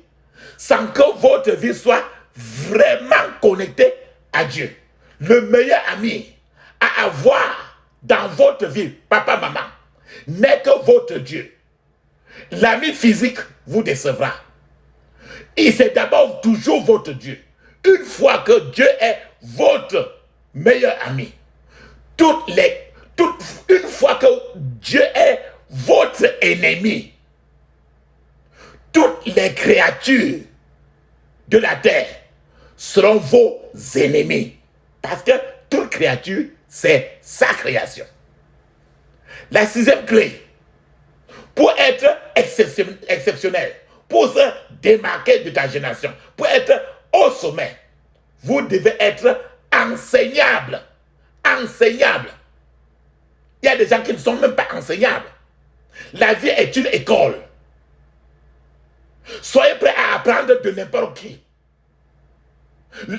sans que votre vie soit vraiment connectée à Dieu. Le meilleur ami à avoir dans votre vie, papa, maman, n'est que votre Dieu. L'ami physique vous décevra. Et c'est d'abord toujours votre Dieu. Une fois que Dieu est votre meilleur ami, une fois que Dieu est votre ennemi, toutes les créatures de la terre seront vos ennemis. Parce que toute créature, c'est sa création. La sixième clé, pour être exceptionnel, pour se démarquer de ta génération, pour être au sommet, vous devez être enseignable. Enseignable. Il y a des gens qui ne sont même pas enseignables. La vie est une école. Soyez prêts à apprendre de n'importe qui.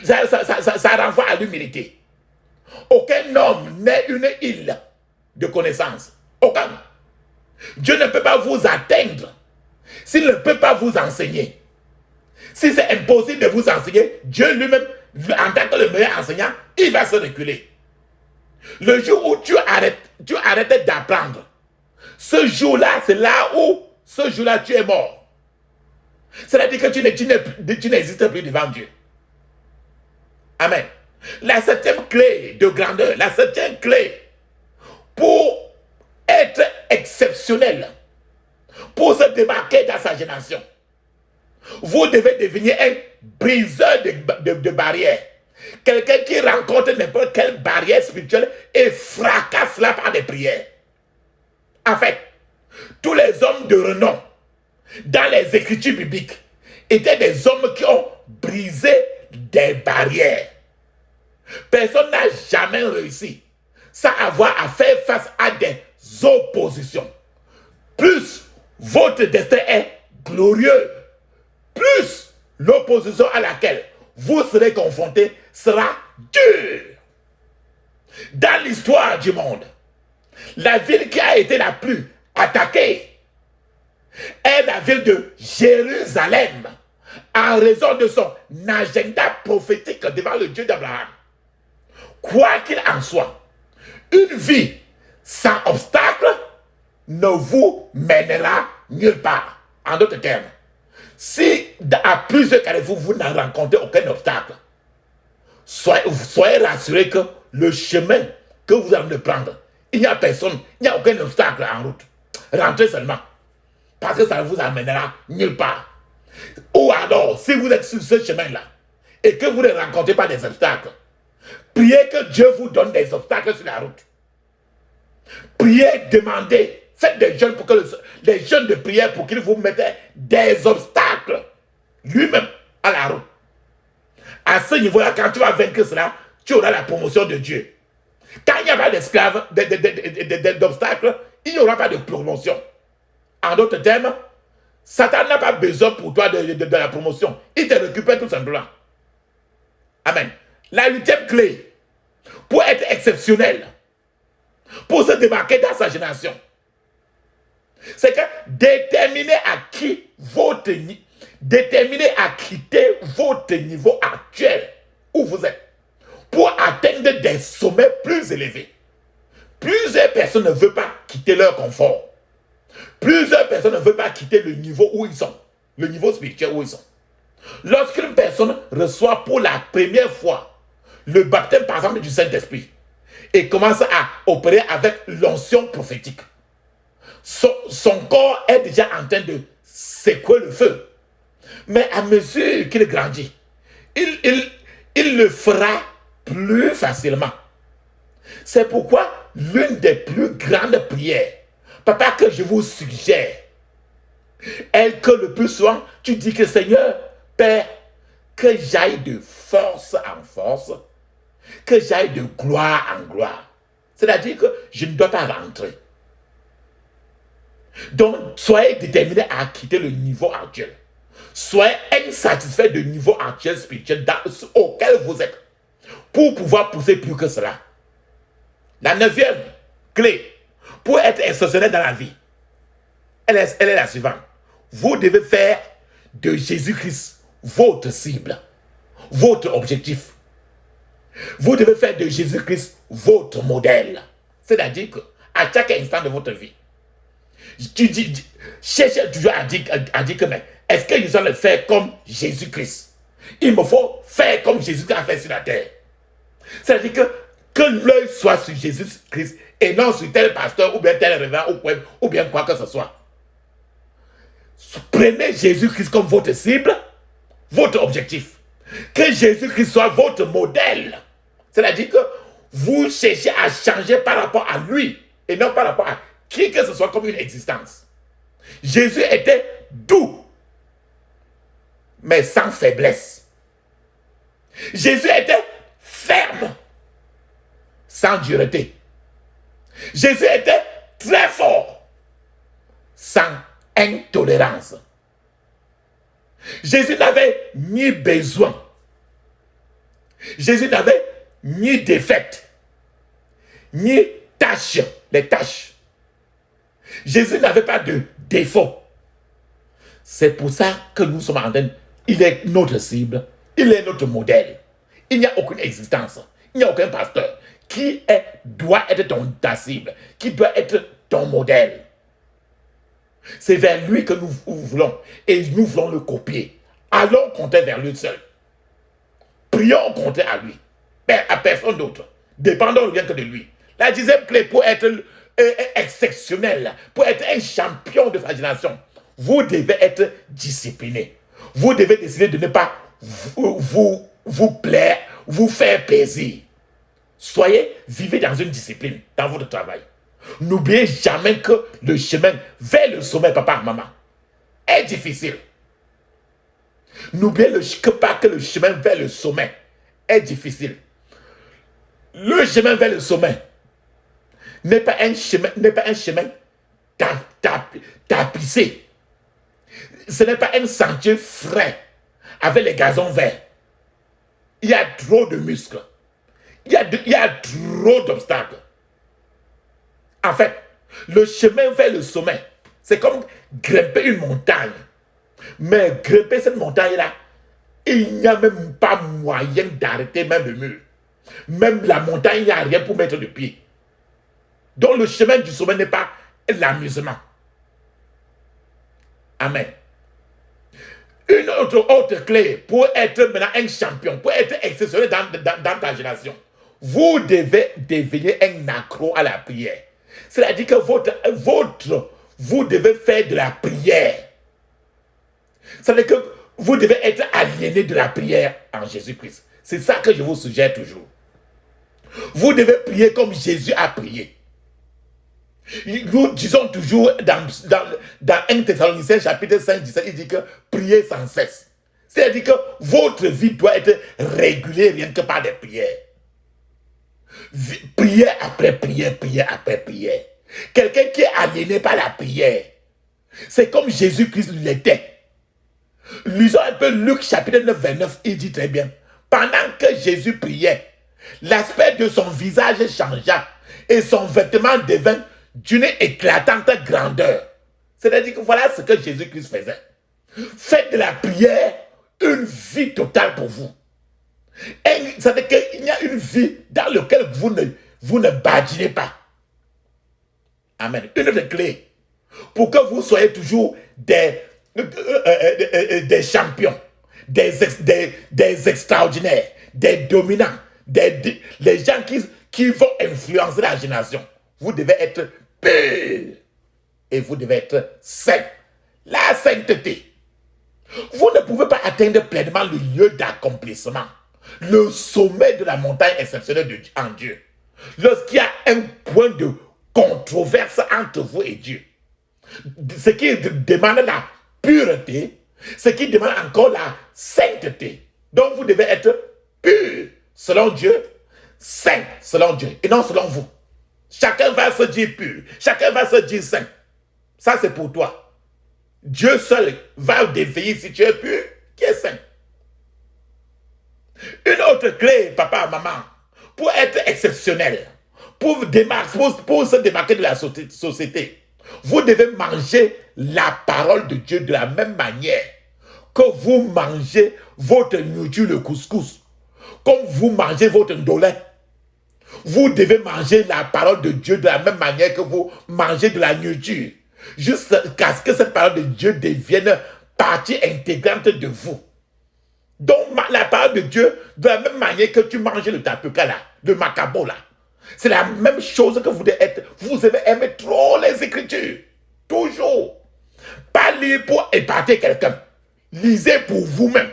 Ça renvoie à l'humilité. Aucun homme n'est une île de connaissance. Aucun. Dieu ne peut pas vous atteindre s'il ne peut pas vous enseigner. Si c'est impossible de vous enseigner, Dieu lui-même, en tant que le meilleur enseignant, il va se reculer. Le jour où tu arrêtes d'apprendre, ce jour-là, c'est là où, ce jour-là, tu es mort. C'est-à-dire que tu n'existes plus devant Dieu. Amen. La septième clé de grandeur, la septième clé pour être exceptionnel, pour se démarquer dans sa génération, vous devez devenir un briseur de barrières. Quelqu'un qui rencontre n'importe quelle barrière spirituelle et fracasse là par des prières. En fait, tous les hommes de renom dans les écritures bibliques étaient des hommes qui ont brisé des barrières. Personne n'a jamais réussi sans avoir à faire face à des oppositions. Plus votre destin est glorieux, plus l'opposition à laquelle vous serez confrontés sera dure. Dans l'histoire du monde, la ville qui a été la plus attaquée est la ville de Jérusalem, en raison de son agenda prophétique devant le Dieu d'Abraham. Quoi qu'il en soit, une vie sans obstacle ne vous mènera nulle part. En d'autres termes, si à plusieurs carrefours vous n'en rencontrez aucun obstacle, soyez rassurés que le chemin que vous allez prendre, il n'y a personne, il n'y a aucun obstacle en route. Rentrez seulement, parce que ça ne vous amènera nulle part. Ou alors, si vous êtes sur ce chemin-là et que vous ne rencontrez pas des obstacles, priez que Dieu vous donne des obstacles sur la route. Priez, demandez, faites des jeûnes pour que les jeûnes de prière pour qu'il vous mette des obstacles lui-même à la route. À ce niveau-là, quand tu vas vaincre cela, tu auras la promotion de Dieu. Quand il n'y a pas d'esclaves, d'obstacles, il n'y aura pas de promotion. En d'autres termes, Satan n'a pas besoin pour toi de la promotion. Il te récupère tout simplement. Amen. La huitième clé pour être exceptionnel, pour se démarquer dans sa génération, c'est que déterminez à quitter votre niveau actuel où vous êtes pour atteindre des sommets plus élevés. Plusieurs personnes ne veulent pas quitter leur confort. Plusieurs personnes ne veulent pas quitter le niveau où ils sont, le niveau spirituel où ils sont. Lorsqu'une personne reçoit pour la première fois le baptême, par exemple, du Saint-Esprit et commence à opérer avec l'onction prophétique, son corps est déjà en train de secouer le feu. Mais à mesure qu'il grandit, il le fera plus facilement. C'est pourquoi l'une des plus grandes prières, papa, que je vous suggère, est que le plus souvent, tu dis que Seigneur, Père, que j'aille de force en force, que j'aille de gloire en gloire. C'est-à-dire que je ne dois pas rentrer. Donc, soyez déterminés à quitter le niveau actuel. Soyez insatisfaits du niveau actuel spirituel auquel vous êtes, pour pouvoir pousser plus que cela. La neuvième clé pour être exceptionnel dans la vie, elle est la suivante. Vous devez faire de Jésus-Christ votre cible, votre objectif. Vous devez faire de Jésus-Christ votre modèle. C'est-à-dire qu'à chaque instant de votre vie, cherchez toujours à dire que mais est-ce que je dois le faire comme Jésus-Christ? Il me faut faire comme Jésus-Christ a fait sur la terre. C'est-à-dire que l'œil soit sur Jésus-Christ et non sur tel pasteur ou bien tel révérend ou bien quoi que ce soit. Prenez Jésus-Christ comme votre cible, votre objectif. Que Jésus-Christ soit votre modèle. C'est-à-dire que vous cherchez à changer par rapport à lui et non par rapport à qui que ce soit comme une existence. Jésus était doux, mais sans faiblesse. Jésus était ferme, sans dureté. Jésus était très fort, sans intolérance. Jésus n'avait ni besoin. Jésus n'avait ni défaite, ni tâche, les tâches. Jésus n'avait pas de défaut. C'est pour ça que nous sommes en train. Il est notre cible, il est notre modèle. Il n'y a aucune existence, il n'y a aucun pasteur doit être ta cible, qui doit être ton modèle. C'est vers lui que nous voulons, et nous voulons le copier. Allons compter vers lui seul. Prions compter à lui, à personne d'autre. Dépendons rien que de lui. La 10e clé pour être exceptionnel, pour être un champion de sa génération, vous devez être discipliné. Vous devez décider de ne pas vous plaire, vous faire plaisir. Vivez dans une discipline, dans votre travail. N'oubliez jamais que le chemin vers le sommet, papa, maman, est difficile. N'oubliez pas que le chemin vers le sommet est difficile. Le chemin vers le sommet n'est pas un chemin tapissé. Ce n'est pas un sentier frais avec les gazons verts. Il y a trop de muscles. Il y a trop d'obstacles. En fait, le chemin vers le sommet, c'est comme grimper une montagne. Mais grimper cette montagne-là, il n'y a même pas moyen d'arrêter même le mur. Même la montagne, il n'y a rien pour mettre le pied. Donc le chemin du sommet n'est pas l'amusement. Amen. Une autre clé pour être maintenant un champion, pour être exceptionnel dans ta génération, vous devez devenir un accro à la prière. C'est-à-dire que vous devez faire de la prière. C'est-à-dire que vous devez être aliéné de la prière en Jésus-Christ. C'est ça que je vous suggère toujours. Vous devez prier comme Jésus a prié. Nous disons toujours dans 1 Thessaloniciens chapitre 5, 17, il dit que priez sans cesse. C'est-à-dire que votre vie doit être régulée rien que par des prières. Prière après prière, prière après prière. Quelqu'un qui est aliéné par la prière, c'est comme Jésus-Christ l'était. Lisons un peu Luc chapitre 9, 29, il dit très bien. Pendant que Jésus priait, l'aspect de son visage changea et son vêtement devint d'une éclatante grandeur. C'est-à-dire que voilà ce que Jésus-Christ faisait. Faites de la prière une vie totale pour vous. C'est-à-dire qu'il y a une vie dans laquelle vous ne badinez pas. Amen. Une des clés pour que vous soyez toujours des champions, des extraordinaires, des dominants, les gens qui vont influencer la génération. Vous devez être pur et vous devez être saint. La sainteté. Vous ne pouvez pas atteindre pleinement le lieu d'accomplissement, le sommet de la montagne exceptionnelle en Dieu, lorsqu'il y a un point de controverse entre vous et Dieu. Ce qui demande la pureté, ce qui demande encore la sainteté. Donc vous devez être pur selon Dieu, saint selon Dieu et non selon vous. Chacun va se dire pur, chacun va se dire saint. Ça c'est pour toi. Dieu seul va définir si tu es pur, qui est saint. Une autre clé, papa, maman, pour être exceptionnel, pour se démarquer de la société, vous devez manger la parole de Dieu de la même manière que vous mangez votre nourriture, le couscous, comme vous mangez votre ndolé. Vous devez manger la parole de Dieu de la même manière que vous mangez de la nourriture, jusqu'à ce que cette parole de Dieu devienne partie intégrante de vous. Donc, la parole de Dieu, de la même manière que tu manges le tapioca là, le macabo là, c'est la même chose que vous devez être. Vous devez aimer trop les Écritures. Toujours. Pas lire pour épater quelqu'un. Lisez pour vous-même.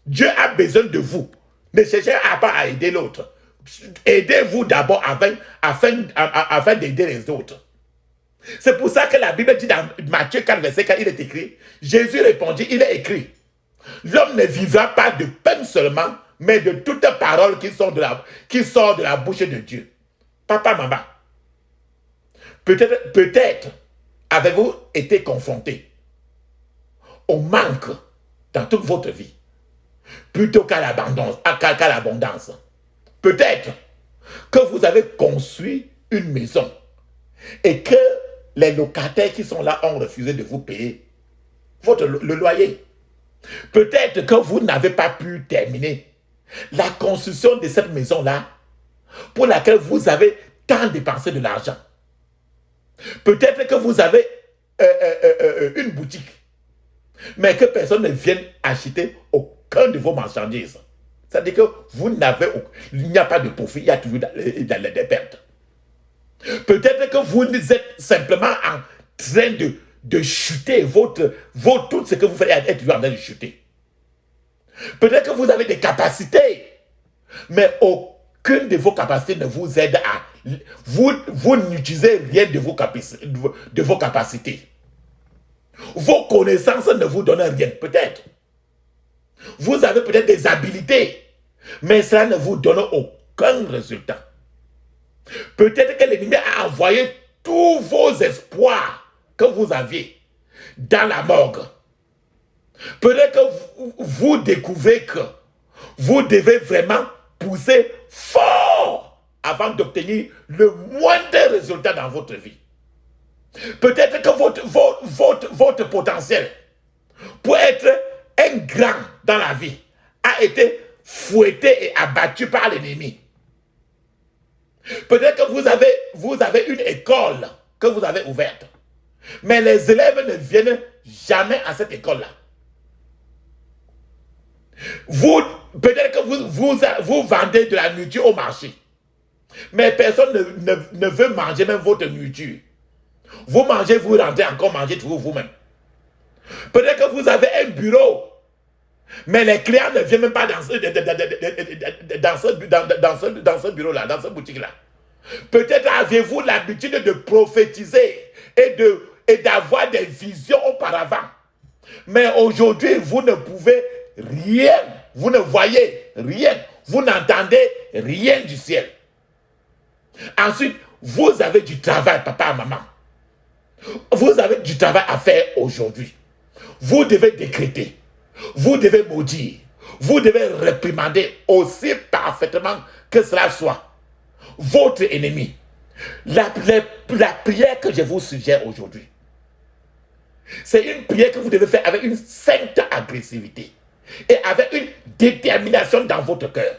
Dieu a besoin de vous. Ne cherchez pas à aider l'autre. Aidez-vous d'abord afin d'aider les autres. C'est pour ça que la Bible dit dans Matthieu 4, verset 4, il est écrit, Jésus répondit, il est écrit, l'homme ne vivra pas de pain seulement, mais de toute parole qui sort de la bouche de Dieu. Papa, maman, peut-être avez-vous été confronté au manque dans toute votre vie, plutôt qu'à l'abondance. Peut-être que vous avez construit une maison et que les locataires qui sont là ont refusé de vous payer le loyer. Peut-être que vous n'avez pas pu terminer la construction de cette maison-là pour laquelle vous avez tant dépensé de l'argent. Peut-être que vous avez une boutique, mais que personne ne vienne acheter aucun de vos marchandises. C'est-à-dire que il n'y a pas de profit, il y a toujours des pertes. Peut-être que vous êtes simplement en train de chuter, tout ce que vous faites est toujours en train de chuter. Peut-être que vous avez des capacités, mais aucune de vos capacités ne vous aide à... Vous n'utilisez rien de vos capacités. Vos connaissances ne vous donnent rien, peut-être. Vous avez peut-être des habilités, mais cela ne vous donne aucun résultat. Peut-être que l'ennemi a envoyé tous vos espoirs que vous aviez dans la morgue. Peut-être que vous découvrez que vous devez vraiment pousser fort avant d'obtenir le moindre résultat dans votre vie. Peut-être que votre potentiel pour être un grand dans la vie a été fouetté et abattu par l'ennemi. Peut-être que vous avez une école que vous avez ouverte, mais les élèves ne viennent jamais à cette école-là. Peut-être que vous vendez de la nourriture au marché, mais personne ne veut manger même votre nourriture. Vous mangez, vous rentrez encore manger toujours vous-même. Peut-être que vous avez un bureau, mais les clients ne viennent même pas dans ce bureau-là, dans cette boutique-là. Peut-être avez-vous l'habitude de prophétiser et d'avoir des visions auparavant. Mais aujourd'hui, vous ne pouvez rien, vous ne voyez rien, vous n'entendez rien du ciel. Ensuite, vous avez du travail, papa et maman. Vous avez du travail à faire aujourd'hui. Vous devez décréter. Vous devez maudire. Vous devez réprimander aussi parfaitement que cela soit votre ennemi. La prière que je vous suggère aujourd'hui, c'est une prière que vous devez faire avec une sainte agressivité et avec une détermination dans votre cœur.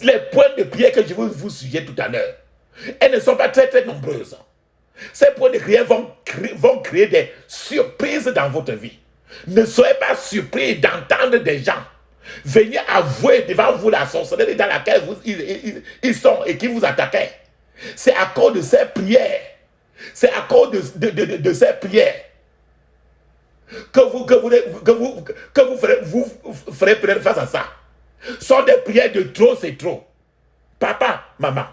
Les points de prière que je vous suggère tout à l'heure, elles ne sont pas très très nombreuses. Ces points de prière vont créer des surprises dans votre vie. Ne soyez pas surpris d'entendre des gens venir avouer devant vous la sorcellerie dans laquelle ils sont et qui vous attaquaient. C'est à cause de ces prières. C'est à cause de ces prières que vous ferez peut-être face à ça. Ce sont des prières de trop, c'est trop. Papa, maman,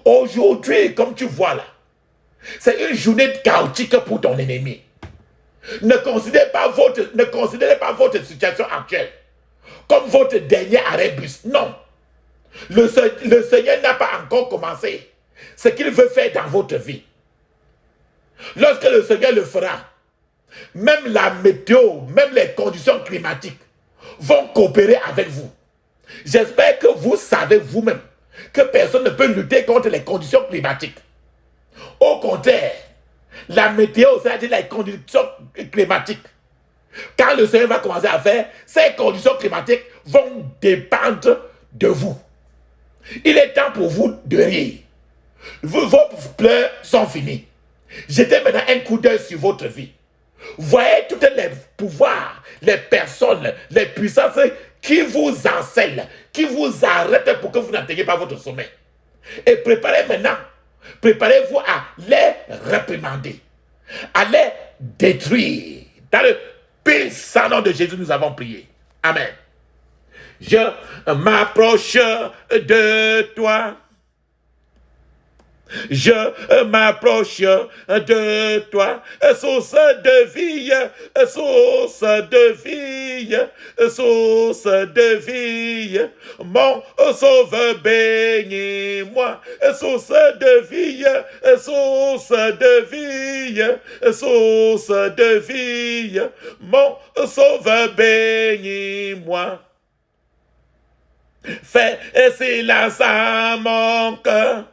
aujourd'hui, comme tu vois là, c'est une journée chaotique pour ton ennemi. Ne considérez pas votre situation actuelle comme votre dernier arrêt bus. Non. Le Seigneur n'a pas encore commencé ce qu'il veut faire dans votre vie. Lorsque le Seigneur le fera, même la météo, même les conditions climatiques vont coopérer avec vous. J'espère que vous savez vous-même que personne ne peut lutter contre les conditions climatiques. Au contraire, la météo, c'est-à-dire les conditions climatiques, quand le Seigneur va commencer à faire, ces conditions climatiques vont dépendre de vous. Il est temps pour vous de rire. Vos pleurs sont finis. Jetez maintenant un coup d'œil sur votre vie. Voyez tous les pouvoirs, les personnes, les puissances qui vous enseignent, qui vous arrêtent pour que vous n'atteigniez pas votre sommet. Et préparez-vous à les réprimander, à les détruire. Dans le puissant nom de Jésus, nous avons prié. Amen. Je m'approche de toi. Je m'approche de toi, source de vie, source de vie, source de vie. Mon sauveur, bénis-moi, source de vie, source de vie, source de vie. Mon sauveur, bénis-moi. Fais silence à mon cœur.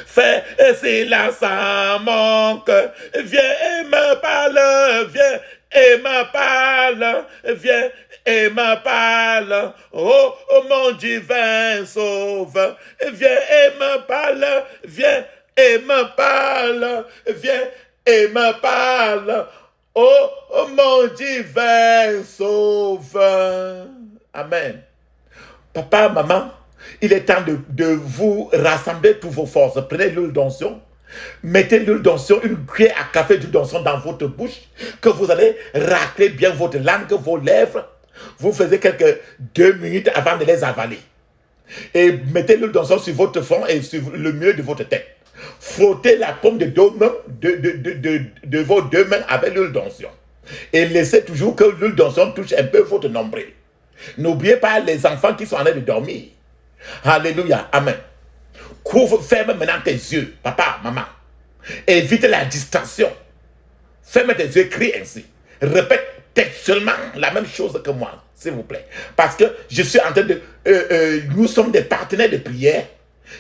Fais silence à mon cœur. Viens et me parle, viens et me parle, viens et me parle. Oh, oh mon divin sauveur, viens et me parle, viens et me parle, viens et me parle. Oh, oh mon divin sauveur. Amen. Papa, maman, il est temps de vous rassembler toutes vos forces. Prenez l'huile d'onction. Mettez l'huile d'onction, une cuillère à café d'huile d'onction dans votre bouche, que vous allez racler bien votre langue, vos lèvres. Vous faisiez quelques 2 minutes avant de les avaler. Et mettez l'huile d'onction sur votre front et sur le milieu de votre tête. Frottez la paume de vos 2 mains avec l'huile d'onction. Et laissez toujours que l'huile d'onction touche un peu votre nombril. N'oubliez pas les enfants qui sont en train de dormir. Alléluia, amen. Ferme maintenant tes yeux, papa, maman. Évite la distraction. Ferme tes yeux, crie ainsi. Répète textuellement la même chose que moi, s'il vous plaît. Parce que je suis en train de... nous sommes des partenaires de prière.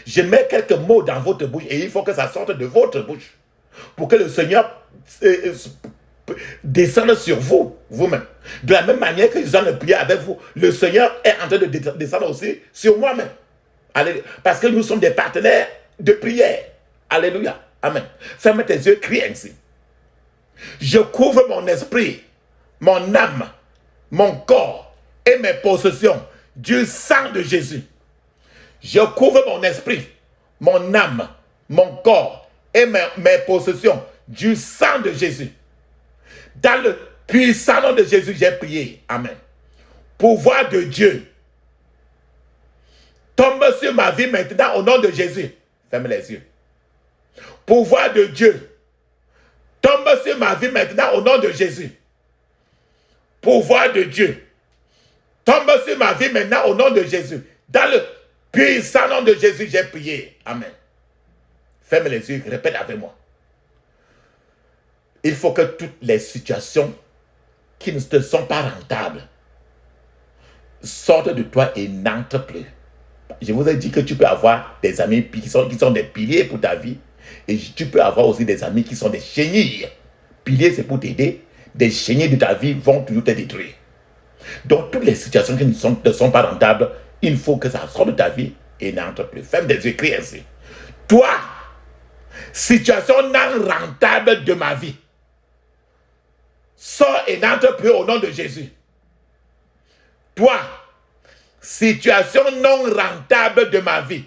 Je mets quelques mots dans votre bouche et il faut que ça sorte de votre bouche. Pour que le Seigneur descende sur vous, vous-même. De la même manière que je suis en train de prier avec vous, le Seigneur est en train de descendre aussi sur moi-même. Alléluia. Parce que nous sommes des partenaires de prière. Alléluia. Amen. Ferme tes yeux, crie ainsi. Je couvre mon esprit, mon âme, mon corps et mes possessions du sang de Jésus. Je couvre mon esprit, mon âme, mon corps et mes possessions du sang de Jésus. Dans le puissant nom de Jésus, j'ai prié. Amen. Pouvoir de Dieu, tombe sur ma vie maintenant au nom de Jésus. Ferme les yeux. Pouvoir de Dieu, tombe sur ma vie maintenant au nom de Jésus. Pouvoir de Dieu, tombe sur ma vie maintenant au nom de Jésus. Dans le puissant nom de Jésus, j'ai prié. Amen. Ferme les yeux, répète avec moi. Il faut que toutes les situations qui ne te sont pas rentables sortent de toi et n'entrent plus. Je vous ai dit que tu peux avoir des amis qui sont des piliers pour ta vie. Et tu peux avoir aussi des amis qui sont des chénilles. Piliers, c'est pour t'aider. Des chénilles de ta vie vont toujours te détruire. Donc, toutes les situations qui ne sont pas rentables, il faut que ça sorte de ta vie et n'entre plus. Ferme des yeux, crie ainsi. Toi, situation non rentable de ma vie, sors et n'entre plus au nom de Jésus. Toi, situation non rentable de ma vie,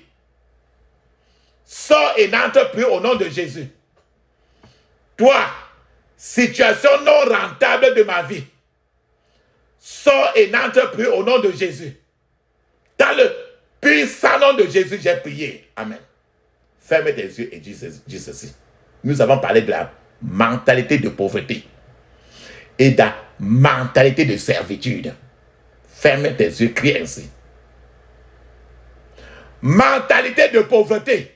sors et n'entre plus au nom de Jésus. Toi, situation non rentable de ma vie, sors et n'entre plus au nom de Jésus. Dans le puissant nom de Jésus, j'ai prié. Amen. Ferme tes yeux et dis ceci. Nous avons parlé de la mentalité de pauvreté et de la mentalité de servitude. Ferme tes yeux, crie ainsi. Mentalité de pauvreté,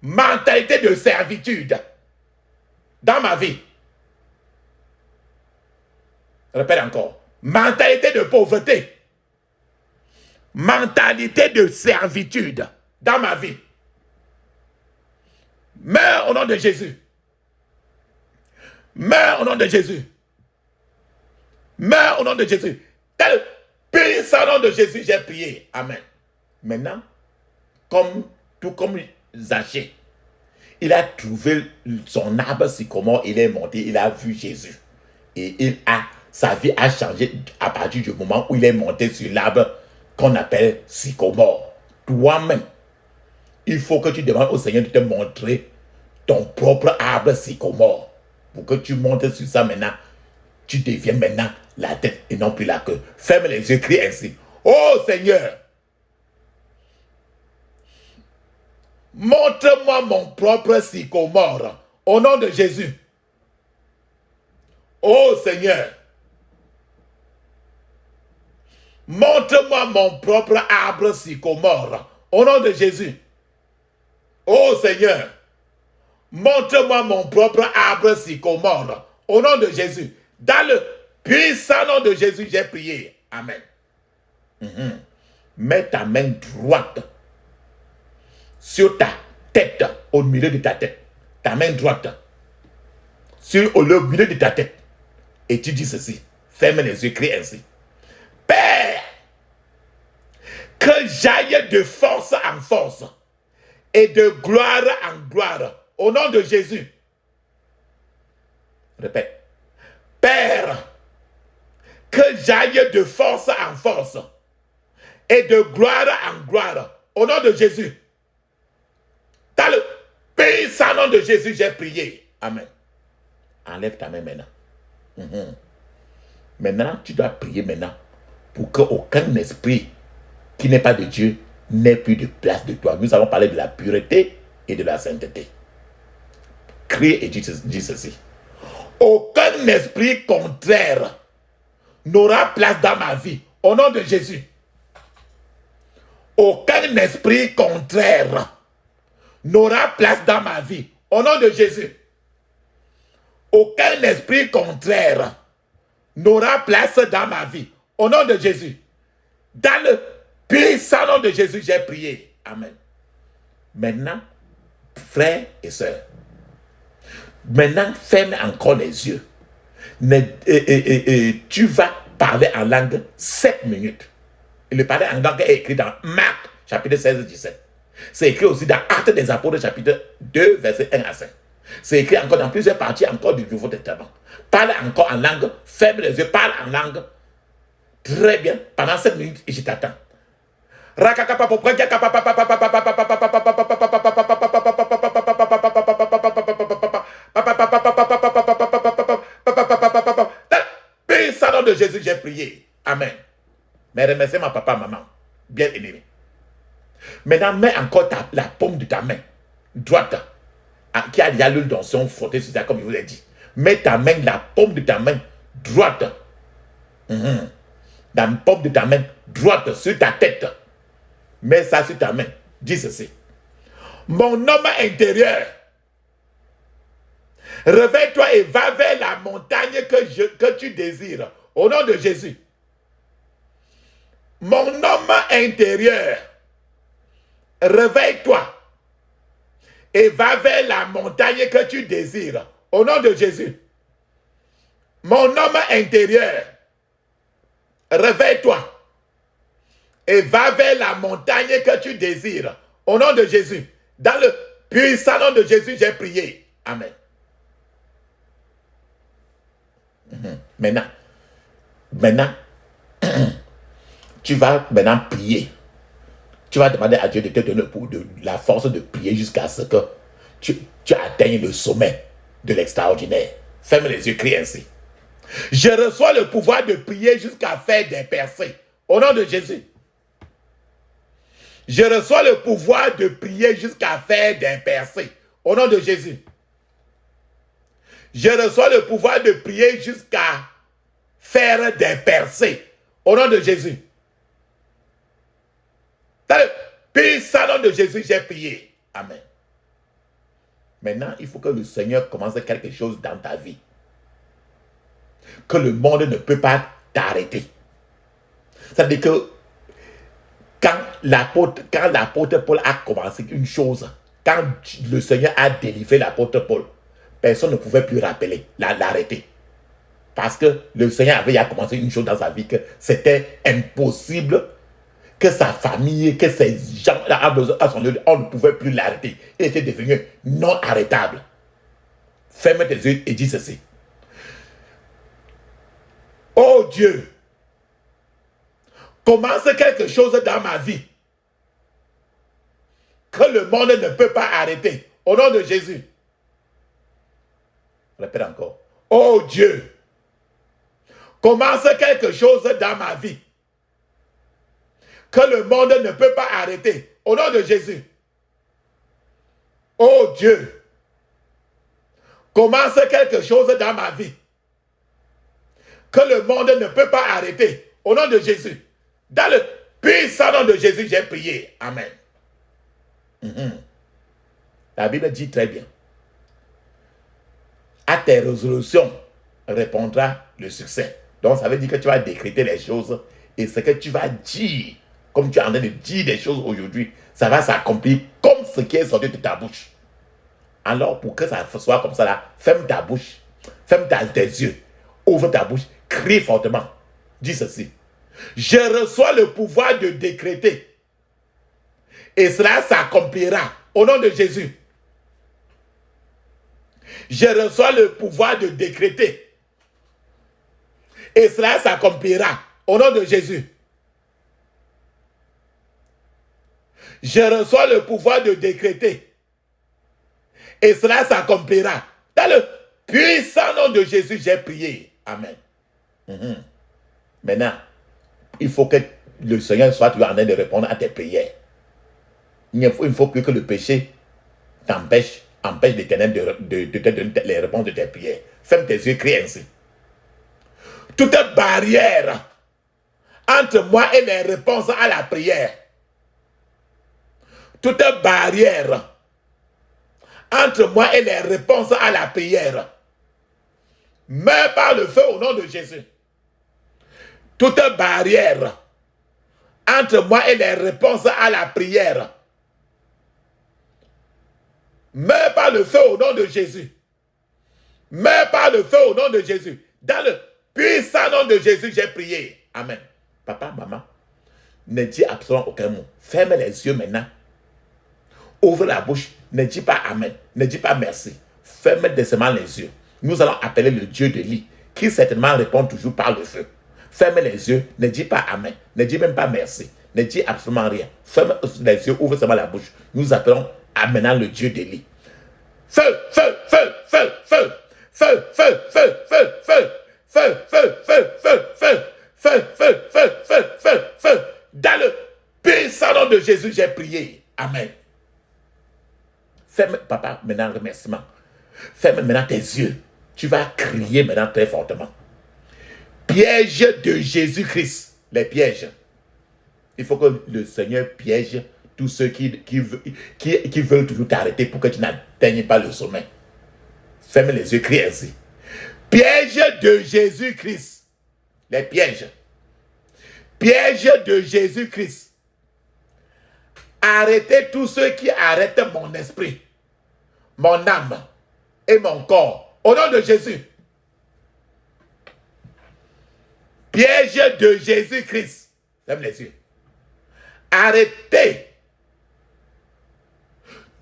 mentalité de servitude dans ma vie. Répète encore. Mentalité de pauvreté, mentalité de servitude dans ma vie. Meurs au nom de Jésus. Meurs au nom de Jésus. Meurs au nom de Jésus. Dans le puissant nom de Jésus, j'ai prié. Amen. Maintenant, tout comme Zachée, il a trouvé son arbre sycomore, il est monté, il a vu Jésus. Et sa vie a changé à partir du moment où il est monté sur l'arbre qu'on appelle sycomore. Toi-même, il faut que tu demandes au Seigneur de te montrer ton propre arbre sycomore. Pour que tu montes sur ça maintenant, tu deviens maintenant la tête et non plus la queue. Ferme les yeux, crie ainsi. Oh Seigneur, Montre-moi mon propre sycomore. Au nom de Jésus. Oh Seigneur. Montre-moi mon propre arbre sycomore. Au nom de Jésus. Oh Seigneur. Montre-moi mon propre arbre sycomore. Au nom de Jésus. Dans le puissant nom de Jésus, j'ai prié. Amen. Mets ta main droite sur ta tête, au milieu de ta tête. Ta main droite au milieu de ta tête. Et tu dis ceci. Ferme les yeux, crie ainsi. Père, que j'aille de force en force et de gloire en gloire. Au nom de Jésus. Répète. Père, que j'aille de force en force et de gloire en gloire. Au nom de Jésus. Dans le puissant nom de Jésus, j'ai prié. Amen. Enlève ta main maintenant. Maintenant, tu dois prier maintenant pour qu'aucun esprit qui n'est pas de Dieu n'ait plus de place de toi. Nous allons parler de la pureté et de la sainteté. Crie et dis ceci. Aucun esprit contraire n'aura place dans ma vie. Au nom de Jésus. Aucun esprit contraire n'aura place dans ma vie. Au nom de Jésus. Aucun esprit contraire n'aura place dans ma vie. Au nom de Jésus. Dans le puissant nom de Jésus, j'ai prié. Amen. Maintenant, frères et sœurs, maintenant, ferme encore les yeux. Tu vas parler en langue 7 minutes. Et le parler en langue est écrit dans Marc, chapitre 16-17. C'est écrit aussi dans Actes des Apôtres, chapitre 2, verset 1 à 5. C'est écrit encore dans plusieurs parties encore du Nouveau Testament. Parle encore en langue, ferme les yeux, parle en langue. Très bien, pendant 7 minutes, et je t'attends. Puissant nom de Jésus, j'ai prié. Amen. Mais remercie ma papa, maman, bien aimé. Maintenant, mets encore la paume de ta main droite, qui a déjà l'huile d'onction frottée sur ça, comme je vous l'ai dit. Mets ta main, la paume de ta main droite, dans la paume de ta main droite sur ta tête. Mets ça sur ta main. Dis ceci. Mon homme intérieur, réveille-toi et va vers la montagne que tu désires. Au nom de Jésus. Mon homme intérieur, réveille-toi et va vers la montagne que tu désires. Au nom de Jésus. Mon homme intérieur, réveille-toi et va vers la montagne que tu désires. Au nom de Jésus. Dans le puissant nom de Jésus, j'ai prié. Amen. Maintenant, tu vas maintenant prier. Tu vas demander à Dieu de te donner la force de prier jusqu'à ce que tu atteignes le sommet de l'extraordinaire. Ferme les yeux, crie ainsi. Je reçois le pouvoir de prier jusqu'à faire des percées. Au nom de Jésus. Je reçois le pouvoir de prier jusqu'à faire des percées. Au nom de Jésus. Je reçois le pouvoir de prier jusqu'à faire des percées. Au nom de Jésus. Dans le puissant nom de Jésus, j'ai prié. Amen. Maintenant, il faut que le Seigneur commence quelque chose dans ta vie. Que le monde ne peut pas t'arrêter. C'est-à-dire que quand l'apôtre Paul a commencé une chose, quand le Seigneur a délivré l'apôtre Paul, personne ne pouvait plus l'arrêter. Parce que le Seigneur avait commencé une chose dans sa vie, que c'était impossible que sa famille, que ses gens à son lieu, on ne pouvait plus l'arrêter. Il était devenu non arrêtable. Ferme tes yeux et dis ceci. Oh Dieu, commence quelque chose dans ma vie que le monde ne peut pas arrêter. Au nom de Jésus. Répète encore. Oh Dieu, commence quelque chose dans ma vie que le monde ne peut pas arrêter. Au nom de Jésus. Oh Dieu, commence quelque chose dans ma vie que le monde ne peut pas arrêter. Au nom de Jésus. Dans le puissant nom de Jésus, j'ai prié. Amen. La Bible dit très bien. À tes résolutions répondra le succès. Donc ça veut dire que tu vas décréter les choses et ce que tu vas dire, comme tu es en train de dire des choses aujourd'hui, ça va s'accomplir comme ce qui est sorti de ta bouche. Alors pour que ça soit comme ça là, ferme ta bouche, ferme tes yeux, ouvre ta bouche, crie fortement. Dis ceci. Je reçois le pouvoir de décréter et cela s'accomplira au nom de Jésus. Je reçois le pouvoir de décréter et cela s'accomplira au nom de Jésus. Je reçois le pouvoir de décréter et cela s'accomplira. Dans le puissant nom de Jésus, j'ai prié. Amen. Maintenant, il faut que le Seigneur soit toujours en train de répondre à tes prières. Il ne faut plus que le péché empêche l'Éternel de te donner les réponses de tes prières. Ferme tes yeux, crie ainsi. Toute barrière entre moi et les réponses à la prière, toute barrière entre moi et les réponses à la prière, meurs par le feu au nom de Jésus. Toute barrière entre moi et les réponses à la prière, meurs par le feu au nom de Jésus. Meurs par le feu au nom de Jésus. Dans le puissant nom de Jésus, j'ai prié. Amen. Papa, maman, ne dis absolument aucun mot. Ferme les yeux maintenant. Ouvre la bouche. Ne dis pas Amen. Ne dis pas merci. Ferme décemment les yeux. Nous allons appeler le Dieu de lit, qui certainement répond toujours par le feu. Ferme les yeux. Ne dis pas Amen. Ne dis même pas merci. Ne dis absolument rien. Ferme les yeux. Ouvre seulement la bouche. Nous appelons maintenant le Dieu de lit. Feu, feu, feu, feu, feu. Feu, feu, feu, feu, feu. Feu, feu, feu, feu, feu. Feu, feu, feu, feu, feu, feu. Dans le puissant nom de Jésus, j'ai prié. Amen. Ferme, papa, maintenant remerciement. Ferme maintenant tes yeux. Tu vas crier maintenant très fortement. Piège de Jésus-Christ. Les pièges. Il faut que le Seigneur piège tous ceux qui veulent toujours t'arrêter pour que tu n'atteignes pas le sommet. Ferme les yeux, crie ainsi. Piège de Jésus-Christ. Les pièges. Piège de Jésus-Christ. Arrêtez tous ceux qui arrêtent mon esprit, mon âme et mon corps. Au nom de Jésus. Piège de Jésus-Christ. Ferme les yeux. Arrêtez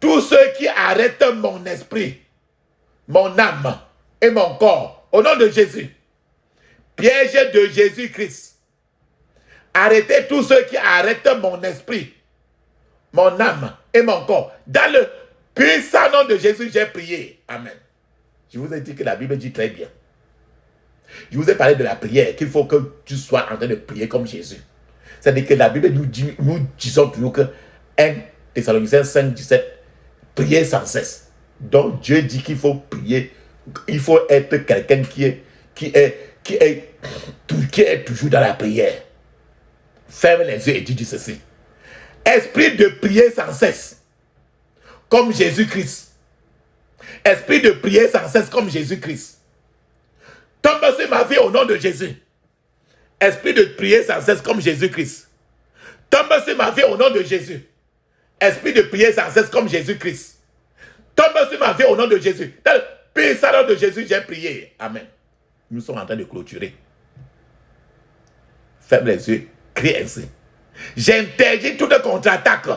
tous ceux qui arrêtent mon esprit, mon âme et mon corps. Au nom de Jésus. Piège de Jésus-Christ. Arrêtez tous ceux qui arrêtent mon esprit, mon âme et mon corps. Dans le puissant nom de Jésus, j'ai prié. Amen. Je vous ai dit que la Bible dit très bien. Je vous ai parlé de la prière, qu'il faut que tu sois en train de prier comme Jésus. C'est-à-dire que la Bible nous disons toujours que 1 Thessaloniciens 5, 17, priez sans cesse. Donc Dieu dit qu'il faut prier. Il faut être quelqu'un qui est toujours dans la prière. Ferme les yeux et dis ceci. Esprit de prier sans cesse, comme Jésus-Christ. Esprit de prier sans cesse, comme Jésus-Christ. Tombe sur ma vie au nom de Jésus. Esprit de prier sans cesse, comme Jésus-Christ. Tombe sur ma vie au nom de Jésus. Esprit de prier sans cesse, comme Jésus-Christ. Tombe sur ma vie au nom de Jésus. Dans le puissant nom de Jésus, j'ai prié. Amen. Nous sommes en train de clôturer. Ferme les yeux. Crie ainsi. J'interdis toute contre-attaque,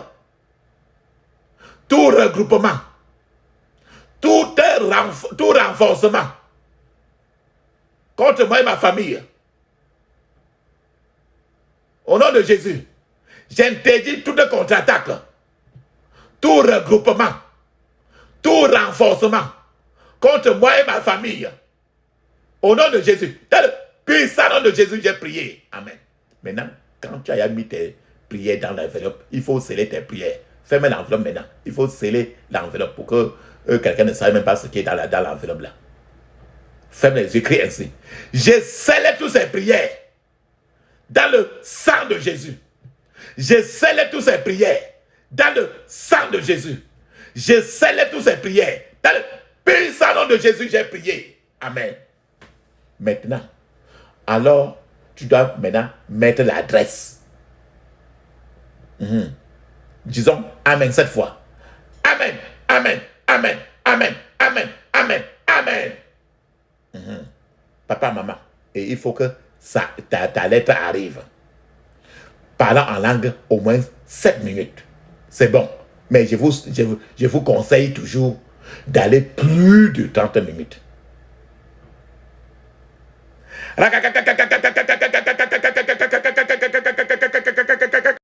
tout regroupement, tout renforcement contre moi et ma famille. Au nom de Jésus, j'interdis toute contre-attaque, tout regroupement, tout renforcement contre moi et ma famille. Au nom de Jésus, dans le puissant nom de Jésus, j'ai prié. Amen. Maintenant, quand tu as mis tes prières dans l'enveloppe, il faut sceller tes prières. Fermez l'enveloppe maintenant. Il faut sceller l'enveloppe pour que quelqu'un ne sache même pas ce qui est dans l'enveloppe là. Ferme les yeux, écris ainsi. J'ai scellé toutes ces prières dans le sang de Jésus. J'ai scellé toutes ces prières dans le sang de Jésus. J'ai scellé toutes ces prières dans le puissant nom de Jésus. J'ai prié. Amen. Maintenant, alors, tu dois maintenant mettre l'adresse. Disons Amen cette fois. Amen, Amen, Amen, Amen, Amen, Amen, Amen. Papa, maman, et il faut que ta lettre arrive. Parlant en langue au moins 7 minutes. C'est bon. Mais je vous conseille toujours d'aller plus de 30 minutes.